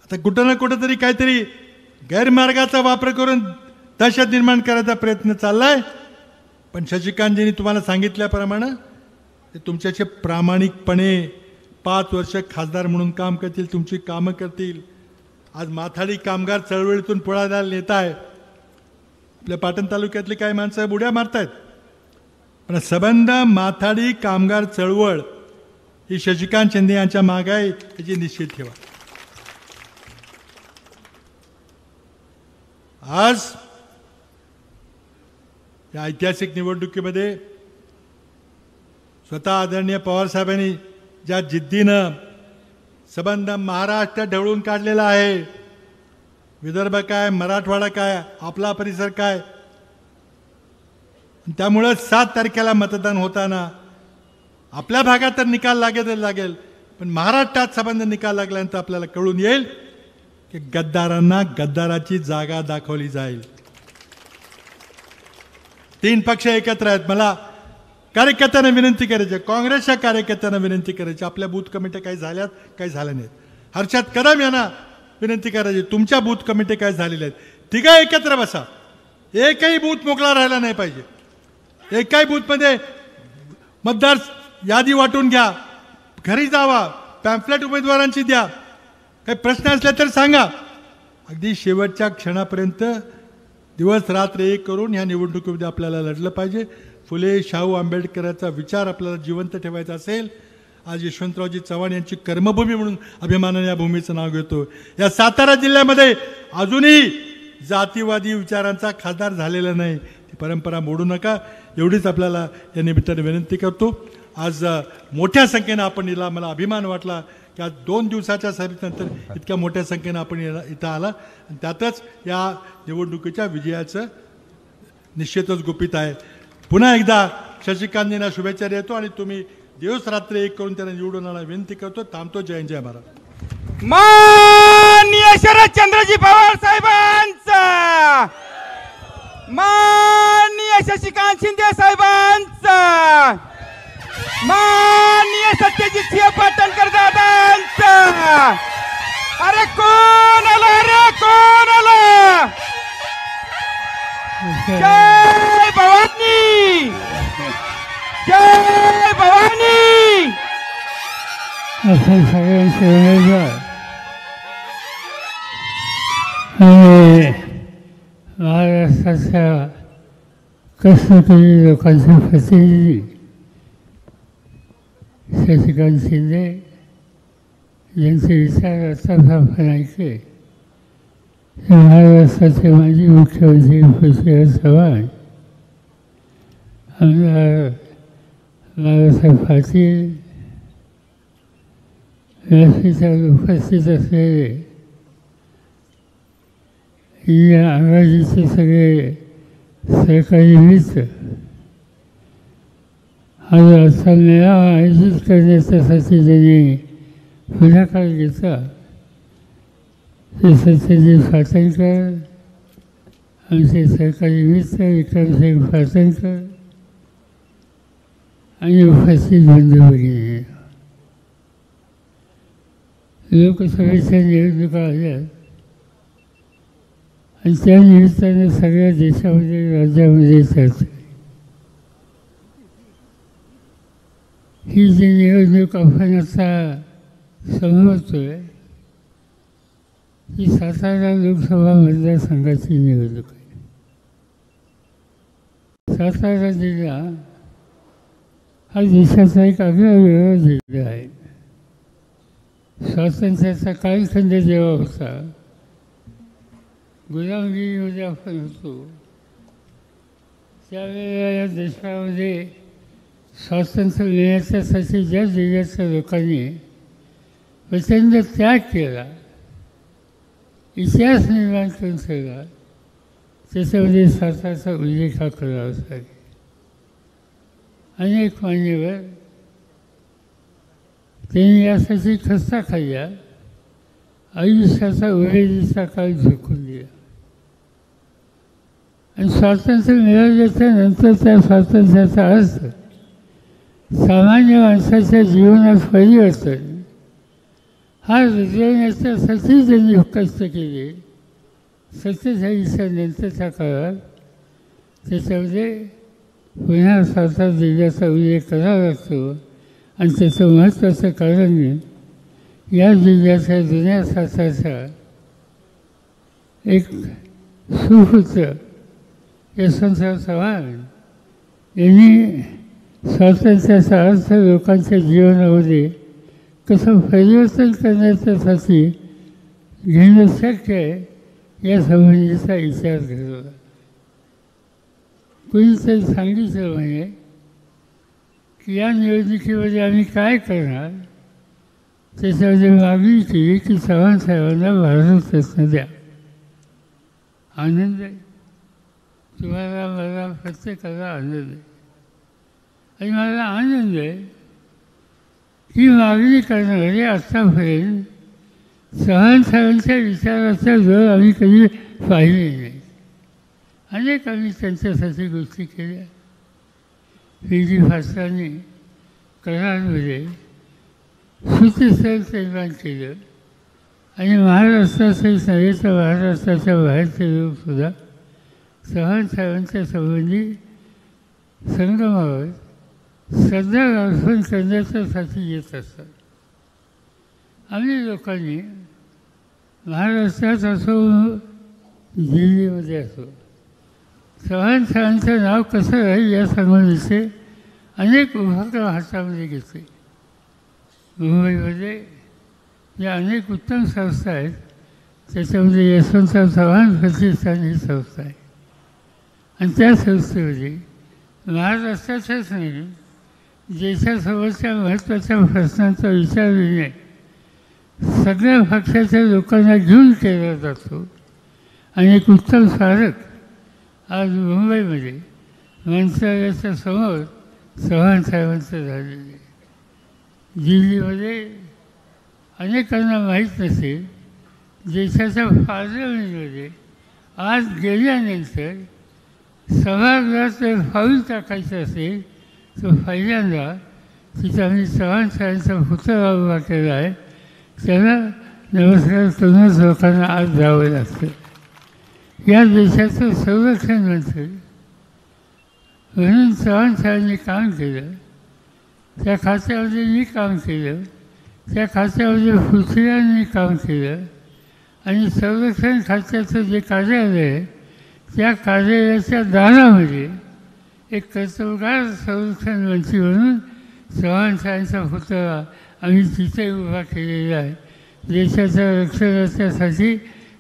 आता कुठं ना कुठं तरी काहीतरी गैरमार्गाचा वापर करून दहशत निर्माण करायचा प्रयत्न चाललाय. पण शशिकांतजींनी तुम्हाला सांगितल्याप्रमाणे ते तुमच्याशी प्रामाणिकपणे 5 वर्ष खासदार म्हणून काम करतील, तुमची कामं करतील. आज माथाडी कामगार चळवळीतून पुढाकार नेत आहे. आपल्या पाटण तालुक्यातली काही माणसं बुड्या मारतायत, पण संबंध माथाडी कामगार चळवळ ही शशिकांत शिंदे यांच्या मागे आहे, याची निश्चित ठेवा. आज या ऐतिहासिक निवडणुकीमध्ये स्वतः आदरणीय पवारसाहेबांनी ज्या जिद्दीनं संबंध महाराष्ट्र ढवळून काढलेला आहे, विदर्भ काय, मराठवाडा काय, आपला परिसर काय, त्यामुळं 7 तारखेला मतदान होताना आपल्या भागात तर निकाल लागेल, पण महाराष्ट्रात संबंध निकाल लागल्यानंतर आपल्याला कळून येईल की गद्दारांना गद्दाराची जागा दाखवली जाईल. 3 पक्ष एकत्र आहेत. मला कार्यकर्त्यांना विनंती करायची, काँग्रेसच्या कार्यकर्त्यांना विनंती करायची, आपल्या बूथ कमिट्या काही झाल्यात, काही झाल्या नाहीत. हर्षद कदम यांना विनंती करायची, तुमच्या बूथ कमिटी काय झालेल्या आहेत, 3 एकत्र बसा. एकही बूथ मोकळा राहिला नाही पाहिजे. एकाही बूथमध्ये मतदार यादी वाटून घ्या, घरी जावा, पॅम्फलेट उमेदवारांची द्या, काही प्रश्न असले तर सांगा. अगदी शेवटच्या क्षणापर्यंत दिवस रात्र एक करून ह्या निवडणुकीमध्ये आपल्याला लढलं पाहिजे. फुले शाहू आंबेडकरांचा विचार आपल्याला जिवंत ठेवायचा असेल, आज यशवंतरावजी चव्हाण यांची कर्मभूमी म्हणून अभिमानाने या भूमीचं नाव घेतो. या सातारा जिल्ह्यामध्ये अजूनही जातीवादी विचारांचा खासदार झालेला नाही. परंपरा मोडू नका, एवढीच आपल्याला या निमित्ताने विनंती करतो. आज मोठ्या संख्येनं आपण इला, मला अभिमान वाटला की आज 2 दिवसाच्या सभेनंतर इतक्या मोठ्या संख्येनं आपण इथं आला आणि त्यातच या निवडणुकीच्या विजयाचं निश्चितच गुपित आहे. पुन्हा एकदा शशिकांतजींना शुभेच्छा देतो आणि तुम्ही दिवस रात्र एक करून त्यांना निवडून आणायला विनंती करतो. थांबतो. जय जय महाराज. माननीय शरदचंद्रजी पवार साहेबांचा, माननीय शशिकांत शिंदे साहेबांचा, माननीय सत्यजित सिंह पाटणकर दादांचा. अरे कोण आला, रे कोण आला. जय भवानी, जय भवानी. असं सगळ्यांचे उमेदवार आणि महाराष्ट्राच्या कष्टकरी लोकांचे प्रतिनिधी शशिकांत शिंदे यांचे विचार आत्ताच आपण ऐकले. महाराष्ट्राचे माजी मुख्यमंत्री पृथ्वीराज चव्हाण, आमदार बाळासाहेब पाटील, व्यासपीठावर उपस्थित असलेले या अंबाजीचे सगळे सहकारी मित्र, आज असा मेळावा आयोजित करण्याच्यासाठी त्यांनी पुढाकार घेतला. ते सत्यजित पाटणकर, आमचे सहकारी मित्र विक्रमसिंग पाटणकर आणि उपस्थित बंधू भगिनी. लोकसभेच्या निवडणुका आल्या आणि त्या निमित्ताने सगळ्या देशामध्ये, राज्यामध्ये चर्चा. ही जी निवडणूक आपण आता समजतोय ही सातारा लोकसभा मतदारसंघाची निवडणूक आहे. सातारा जिल्हा हा देशाचा एक आगळावेगळा जिल्हा आहे. स्वातंत्र्याचा कालखंड जेव्हा होता, गुलामगिरीमध्ये आपण होतो, त्यावेळेला या देशामध्ये स्वातंत्र्य मिळण्याच्यासाठी ज्या जिल्ह्याच्या लोकांनी प्रचंड त्याग केला, इतिहास निर्माण करून ठेवला, त्याच्यामध्ये साताराचा उल्लेख करावा लागेल. अनेक मान्यवर त्यांनी यासाठी खस्ता खाल्ल्या, आयुष्याचा उरेलीचा काळ झुकून दिला आणि स्वातंत्र्य मिळाल्याच्या नंतर त्या स्वातंत्र्याचा अर्थ सामान्य माणसाच्या जीवनात परिवर्तन हा रुजवण्याच्यासाठी त्यांनी कष्ट केले. 47च्या नंतरच्या काळात त्याच्यामध्ये पुन्हा सातारा जिल्ह्याचा उल्लेख करावा लागतो आणि त्याचं महत्त्वाचं कारण या जिल्ह्याच्या जुन्या सातारचा एक सुपुत्र यशवंतराव चव्हाण यांनी स्वातंत्र्याचा अर्थ लोकांच्या जीवनामध्ये कसं परिवर्तन करण्याच्यासाठी घेणं शक्य आहे या संबंधीचा विचार करतो. कुणीतरी सांगितलं म्हणे की या निवडणुकीमध्ये आम्ही काय करणार, त्याच्यामध्ये मागणी केली की चव्हाण साहेबांना भारतरत्न द्या. आनंद आहे, तुम्हाला मला प्रत्येकाला आनंद आहे आणि मला आनंद आहे ही मागणी करणारे आत्तापर्यंत चव्हाण साहेबांच्या विचाराचा जोर आम्ही कधी पाहिले नाही. अनेक आम्ही त्यांच्यासाठी गोष्टी केल्या. पी.जी. फास्टांनी करारमध्ये सुचिस्थळ निर्माण केलं आणि महाराष्ट्राचंच नव्हे तर महाराष्ट्राच्या बाहेरचे लोकसुद्धा चव्हाण साहेबांच्या संबंधी संगमावर श्रद्धा अर्पण करण्याच्यासाठी येत असतात. आम्ही लोकांनी महाराष्ट्रात असो दिल्लीमध्ये असो चव्हाण साहेबांचं नाव कसं राहील या संबंधीचे अनेक उपक्रम हातामध्ये घेतले. मुंबईमध्ये या अनेक उत्तम संस्था आहेत, त्याच्यामध्ये यशवंतराव चव्हाण प्रतिष्ठान ही संस्था आहे आणि त्या संस्थेमध्ये महाराष्ट्राच्याच नाही देशासोबतच्या महत्त्वाच्या प्रश्नांचा विचार निर्णय सगळ्या पक्षाच्या लोकांना घेऊन केला जातो. आणि एक उत्तम स्मारक आज मुंबईमध्ये मंत्रालयाच्या समोर चव्हाण साहेबांचं झालेलं आहे. दिल्लीमध्ये अनेकांना माहीत नसेल देशाच्या पार्लमेंटमध्ये आज गेल्यानंतर सभागृहात जर पाऊल टाकायचं असेल तर पहिल्यांदा तिथं आम्ही चव्हाण साहेबांचा पुतळा उभा केला आहे. त्याला नमस्कार करूनच लोकांना आज जावं लागतं. या देशाचं संरक्षण मंत्री म्हणून चव्हाण साहेबांनी काम केलं. त्या खात्यामध्ये मी काम केलं, त्या खात्यामध्ये पृथ्वीराजांनी काम केलं आणि संरक्षण खात्याचं जे कार्यालय आहे त्या कार्यालयाच्या दारामध्ये एक कर्तव्यगार संरक्षण मंत्री म्हणून चव्हाण साहेबांचा पुतळा आम्ही तिथे उभा केलेला आहे. देशाच्या रक्षणाच्यासाठी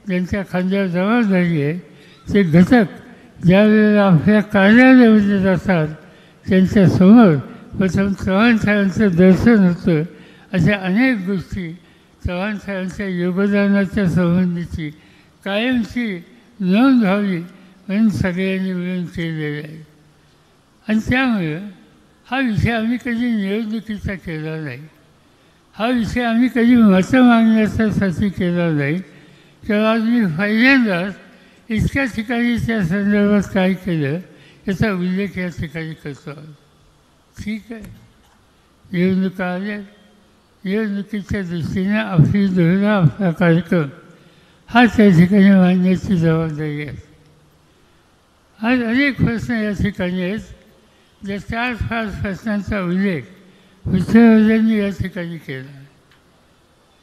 ज्यांच्या खांद्यावर जबाबदारी आहे ते घटक ज्यावेळेला आपल्या कार्यालयामध्ये जातात त्यांच्यासमोर प्रथम चव्हाण साहेबांचं दर्शन होतं. अशा अनेक गोष्टी चव्हाण साहेबांच्या योगदानाच्या संबंधीची कायमची नोंद व्हावी म्हणून सगळ्यांनी मिळून केलेलं आहे. आणि त्यामुळं हा विषय आम्ही कधी निवडणुकीचा केला नाही, हा विषय आम्ही कधी मतं मागण्यासाठी केला नाही. तेव्हा आज मी पहिल्यांदाच इतक्या ठिकाणी त्या संदर्भात काय केलं याचा उल्लेख या ठिकाणी करतो. ठीक आहे, निवडणुका आल्या, निवडणुकीच्या दृष्टीने आपली धोरणं आपला कार्यक्रम हा त्या ठिकाणी मांडण्याची जबाबदारी आहे. आज अनेक प्रश्न या ठिकाणी आहेत. ज्या 4-5 प्रश्नांचा उल्लेख पृथ्वीराजांनी या ठिकाणी केला.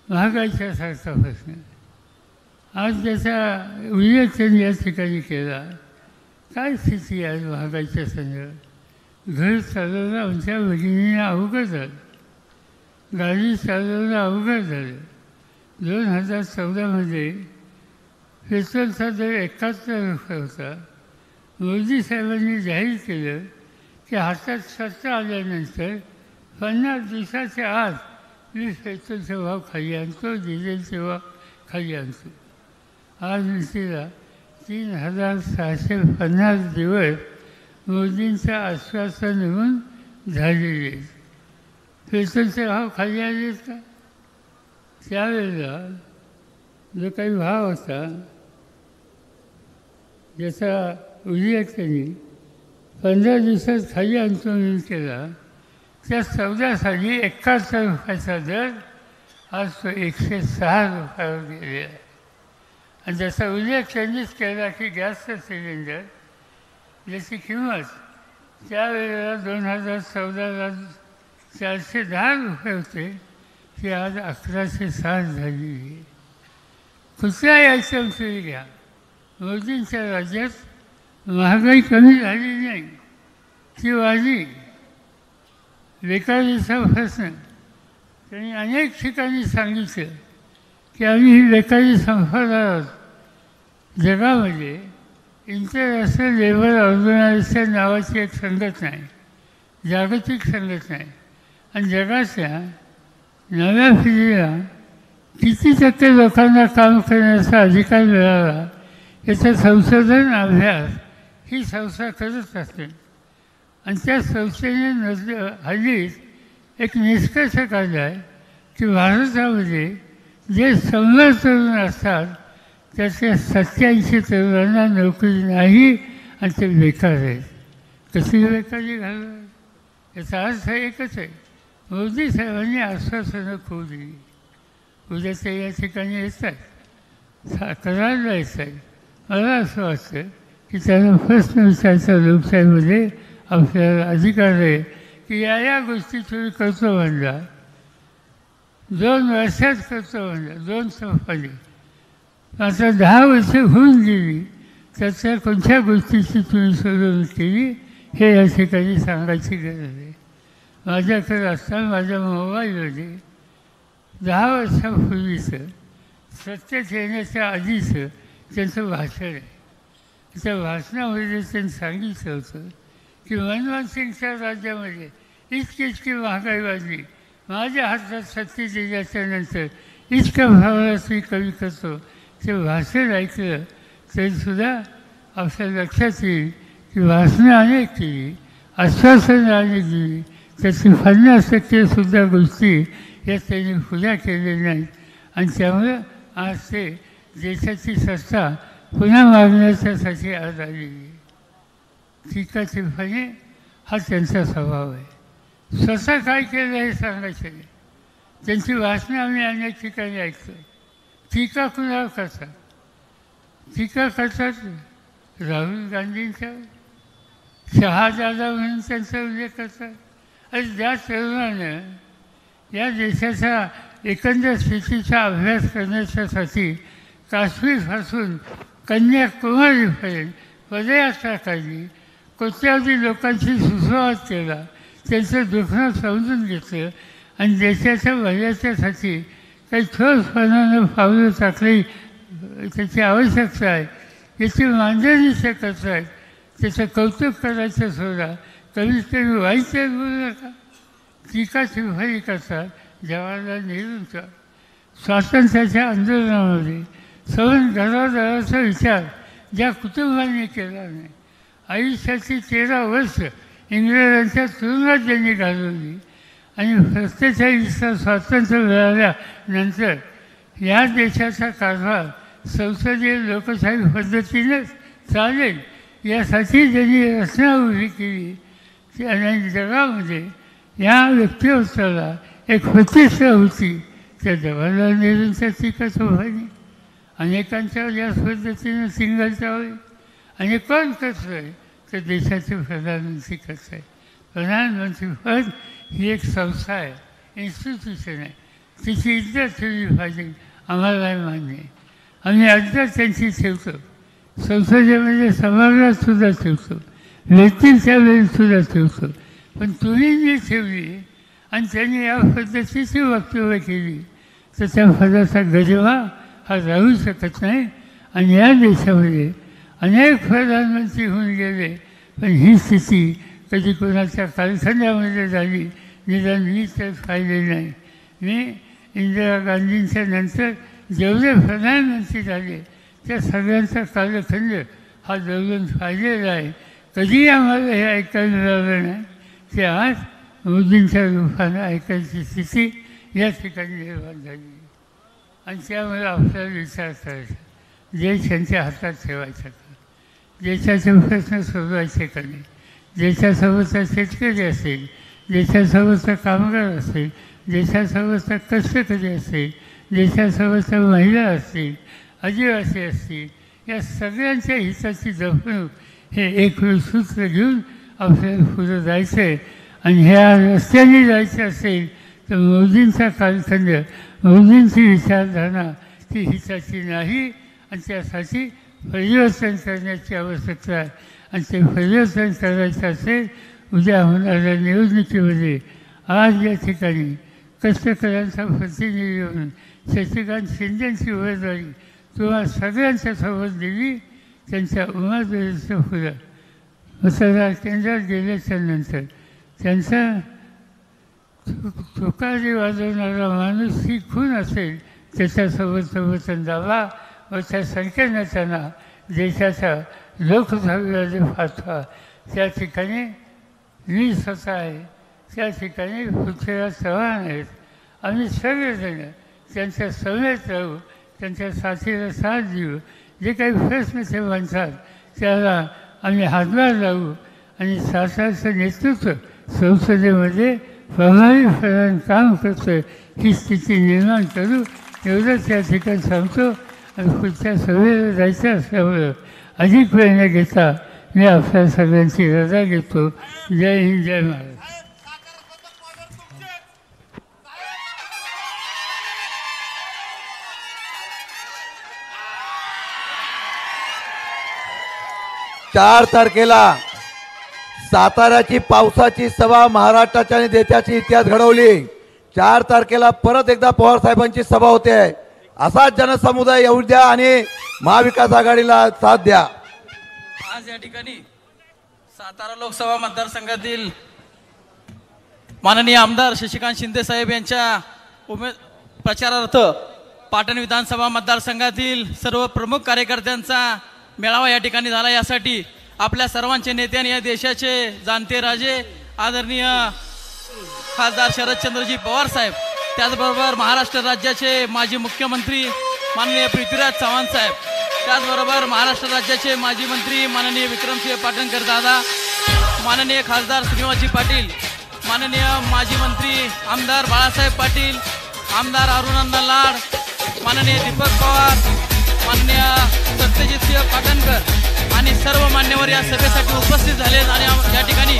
महागाईचा सारखा प्रश्न आज ज्याचा उल्लेख त्यांनी या ठिकाणी केला. काय स्थिती आहे महागाईच्या संदर्भात? घर चालवणं आमच्या भगिनींना अवघड झालं, गाडी चालवणं अवघड झालं. 2014मध्ये पेट्रोलचा दर 71 रुपये होता. मोदी साहेबांनी जाहीर केलं की हातात सत्ता आल्यानंतर 50 दिवसाच्या आत मी पेट्रोलचे भाव खाली आणतो, डिझेलचे भाव खाली आणतो. आज निश्चितला 3650 दिवस मोदींचं आश्वासन निघून झालेले आहेत. पेट्रोलचे भाव खाली आले का? त्यावेळेला जो काही भाव होता ज्याचा उल्लेख त्यांनी 15 दिवसात खाली आणतो म्हणून केला, त्या 14 साली 71 रुपयाचा दर आज तो 106 रुपयावर गेलेला आहे. आणि त्याचा उल्लेख त्यांनीच केला की गॅसचं सिलेंडर ज्याची किंमत त्यावेळेला 2014ला 410 रुपये होते ती आज 1160 झालेली आहे. कुठल्याही आयटम तुम्ही घ्या, मोदींच्या राज्यात महागाई कमी झाली नाही, ती वाढली. बेकारीचा प्रश्न त्यांनी अनेक ठिकाणी सांगितलं की आम्ही ही बेकारी संपवणार आहोत. जगामध्ये इंटरनॅशनल लेबर ऑर्गनायझेशन नावाची एक संघटना आहे, जागतिक संघटना आहे. आणि जगाच्या नव्या पिढीला किती टक्के लोकांना काम करण्याचा अधिकार मिळाला याचं संशोधन अभ्यास ही संस्था करत असते. आणि त्या संस्थेने हल्लीच एक निष्कर्ष काढला आहे की भारतामध्ये जे 100 तरुण असतात त्याच्या 87 तरुणांना नोकरी नाही आणि ते बेकार आहेत. कशी बेकारी घालणार याचा अर्थ एकच आहे, मोदी साहेबांनी आश्वासनं खूप दिली. उद्या ते या ठिकाणी येत आहेत, करायला येत आहेत. मला असं वाटतं की त्यांना प्रश्न विचारायचा लोकशाहीमध्ये आपल्याला अधिकार आहे की या गोष्टी तुम्ही करतो म्हणला, 2 वर्षात करतो म्हणला, 2 टप्प्याने. आता 10 वर्ष होऊन गेली, त्याच्या कोणत्या गोष्टीची तुम्ही सोडवणूक केली हे या ठिकाणी सांगायची गरज आहे. माझ्याकडे असताना माझ्या मोबाईलमध्ये 10 वर्षापूर्वीचं सत्तेत येण्याच्या आधीचं त्यांचं भाषण आहे. त्या भाषणामध्ये त्यांनी सांगितलं होतं की मनमोहन सिंगच्या राज्यामध्ये इतकी महागाई वाढली, माझ्या हातात सत्तेत दिल्याच्यानंतर इतक्या भावाला मी कमी करतो. ते भाषण ऐकलं तरीसुद्धा आपल्या लक्षात येईल की भाषणं अनेक केली, आश्वासनं अनेक दिली, त्याची 50%सुद्धा गोष्टी या त्यांनी पुऱ्या केलेल्या नाहीत. आणि त्यामुळं आज ते देशाची सत्ता पुन्हा मागण्याच्यासाठी आज आलेली. टीकाटिप्पणी हा त्यांचा स्वभाव आहे. स्वतः काय केलं हे सांगायचं नाही. त्यांची भाषणं आम्ही अनेक ठिकाणी ऐकतो. टीका कुणावर करतात? टीका करतात राहुल गांधींच्यावर, शहाजादा म्हणून त्यांचा उल्लेख करतात. आणि ज्या तरुणानं या देशाच्या एकंदर स्थितीचा अभ्यास करण्याच्यासाठी काश्मीरपासून कन्याकुमारीपर्यंत पदयात्रा काढली, कोट्यावधी लोकांशी सुसंवाद केला, त्यांचं दुखणं समजून घेतलं आणि देशाच्या भल्याच्यासाठी काही ठोसपणानं पावलं टाकली, त्याची आवश्यकता आहे याची मांडणी ते करत आहेत. त्याचं कौतुक करायचं सोडा, कमीत कमी वाईट बोलू नका. टीकाटिप्पणी करतात जवाहरलाल नेहरूंचा. स्वातंत्र्याच्या आंदोलनामध्ये सवन घरादाराचा विचार ज्या कुटुंबाने केला नाही, आयुष्याची 13 वर्ष इंग्रजांच्या तुरुंगात त्यांनी घालवली आणि 47चं स्वातंत्र्य मिळाल्यानंतर या देशाचा कारभार संसदीय लोकशाही पद्धतीनेच चालेल यासाठी त्यांनी रचना उभी केली. आणि जगामध्ये या व्यक्तिमत्वाला एक प्रतिष्ठा होती. त्या जवाहरलाल नेहरूंच्या टीकाटिप्पणी अनेकांच्यावर याच पद्धतीनं सिंगलच्यावर. आणि कोण करतं आहे तर देशाचे प्रधानमंत्री करत आहे. प्रधानमंत्री पद ही एक संस्था आहे, इन्स्टिट्यूशन आहे, तिची इज्जत ठेवली पाहिजे. आम्हालाही मान्य आहे, आम्ही इज्जत त्यांची ठेवतो. संसदेमध्ये सभागृहातसुद्धा ठेवतो, व्यक्तींच्या वेळीसुद्धा ठेवतो. पण तुम्ही जी ठेवली आणि त्यांनी या पद्धतीची वक्तव्य केली तर त्या पदाचा गरिमा हा राहू शकत नाही. आणि या देशामध्ये अनेक प्रधानमंत्री होऊन गेले, पण ही स्थिती कधी कोणाच्या कारखान्यामध्ये झाली निदान मी तर पाहिले नाही. मी इंदिरा गांधींच्या नंतर जेवढे प्रधानमंत्री झाले त्या सगळ्यांचा कालखंड हा जवळून पाहिलेला आहे. कधी आम्हाला हे ऐकायला मिळालं नाही की आज मोदींच्या रूपानं ऐकायची स्थिती या ठिकाणी निर्माण झाली. आणि त्यामुळे आपल्याला विचार करायचा, देश यांच्या हातात ठेवायचा का, देशाचे प्रश्न सोडवायचे का नाही, देशासोबतचा शेतकरी असेल, देशासोबतचा कामगार असेल, देशासोबतचा कष्टकरी असेल, देशासोबतच्या महिला असतील, आदिवासी असतील, या सगळ्यांच्या हिताची जपणूक हे एक सूत्र घेऊन आपल्याला पुढं जायचं आहे. आणि ह्या रस्त्याने जायचं असेल तर मोदींचा कालखंड, मोदींची विचारधारणा ती हिताची नाही. आणि त्यासाठी परिवर्तन करण्याची आवश्यकता आहे. आणि ते परिवर्तन करायचं असेल उद्या होणाऱ्या निवडणुकीमध्ये आज या ठिकाणी कष्टकऱ्यांचा प्रतिनिधी म्हणून शशिकांत शिंदेंची उमेदवारी तुम्हा सगळ्यांच्या सोबत दिली. त्यांच्या उमेदवारीचं फुलं मतदार केंद्रात गेल्याच्या नंतर त्यांचा तुकारी वाजवणारा माणूस ही खून असेल त्याच्यासोबत दावा व त्या संख्येनं त्यांना देशाच्या लोकसभेमध्ये पाठवा. त्या ठिकाणी मी स्वतः आहे, त्या ठिकाणी पृथ्वीराज चव्हाण आहेत. आम्ही सगळेजण त्यांच्या समेत राहू, त्यांच्या साथीला साथ देऊ. जे काही प्रश्न ते म्हणतात त्याला आम्ही हातभार लावू आणि शासनाचं नेतृत्व संसदेमध्ये प्रभावीपणे काम करतो ही स्थिती निर्माण करू एवढंच या ठिकाणी सांगतो. आणि पुढच्या सभेला जायचं असल्यामुळं अधिक वेळ न घेता मी आपल्या सगळ्यांची रजा घेतो. जय हिंद, जय महाराष्ट्र. चार तारखेला साताऱ्याची पावसाची सभा महाराष्ट्राच्या आणि देशाची इतिहास घडवली. 4 तारखेला परत एकदा पवार साहेबांची सभा होते. असाच जनसमुदाय येऊ द्या आणि महाविकास आघाडीला साथ द्या. आज या ठिकाणी सातारा लोकसभा मतदारसंघातील माननीय आमदार शशिकांत शिंदे साहेब यांच्या प्रचारार्थ पाटण विधानसभा मतदारसंघातील सर्व प्रमुख कार्यकर्त्यांचा मेळावा या ठिकाणी झाला। यासाठी आपल्या सर्वांचे नेते आणि या देशाचे जाणते राजे आदरणीय खासदार शरदचंद्रजी पवार साहेब, त्याचबरोबर महाराष्ट्र राज्याचे माजी मुख्यमंत्री माननीय पृथ्वीराज चव्हाण साहेब, त्याचबरोबर महाराष्ट्र राज्याचे माजी मंत्री माननीय विक्रमसिंह पाटणकर दादा, माननीय खासदार श्रीनिवासजी पाटील, माननीय माजी मंत्री आमदार बाळासाहेब पाटील, आमदार अरुणानंद लाड, माननीय दीपक पवार, माननीय सत्यजितसिंह पाटणकर आणि सर्व मान्यवर या सभेसाठी उपस्थित झाले आणि या ठिकाणी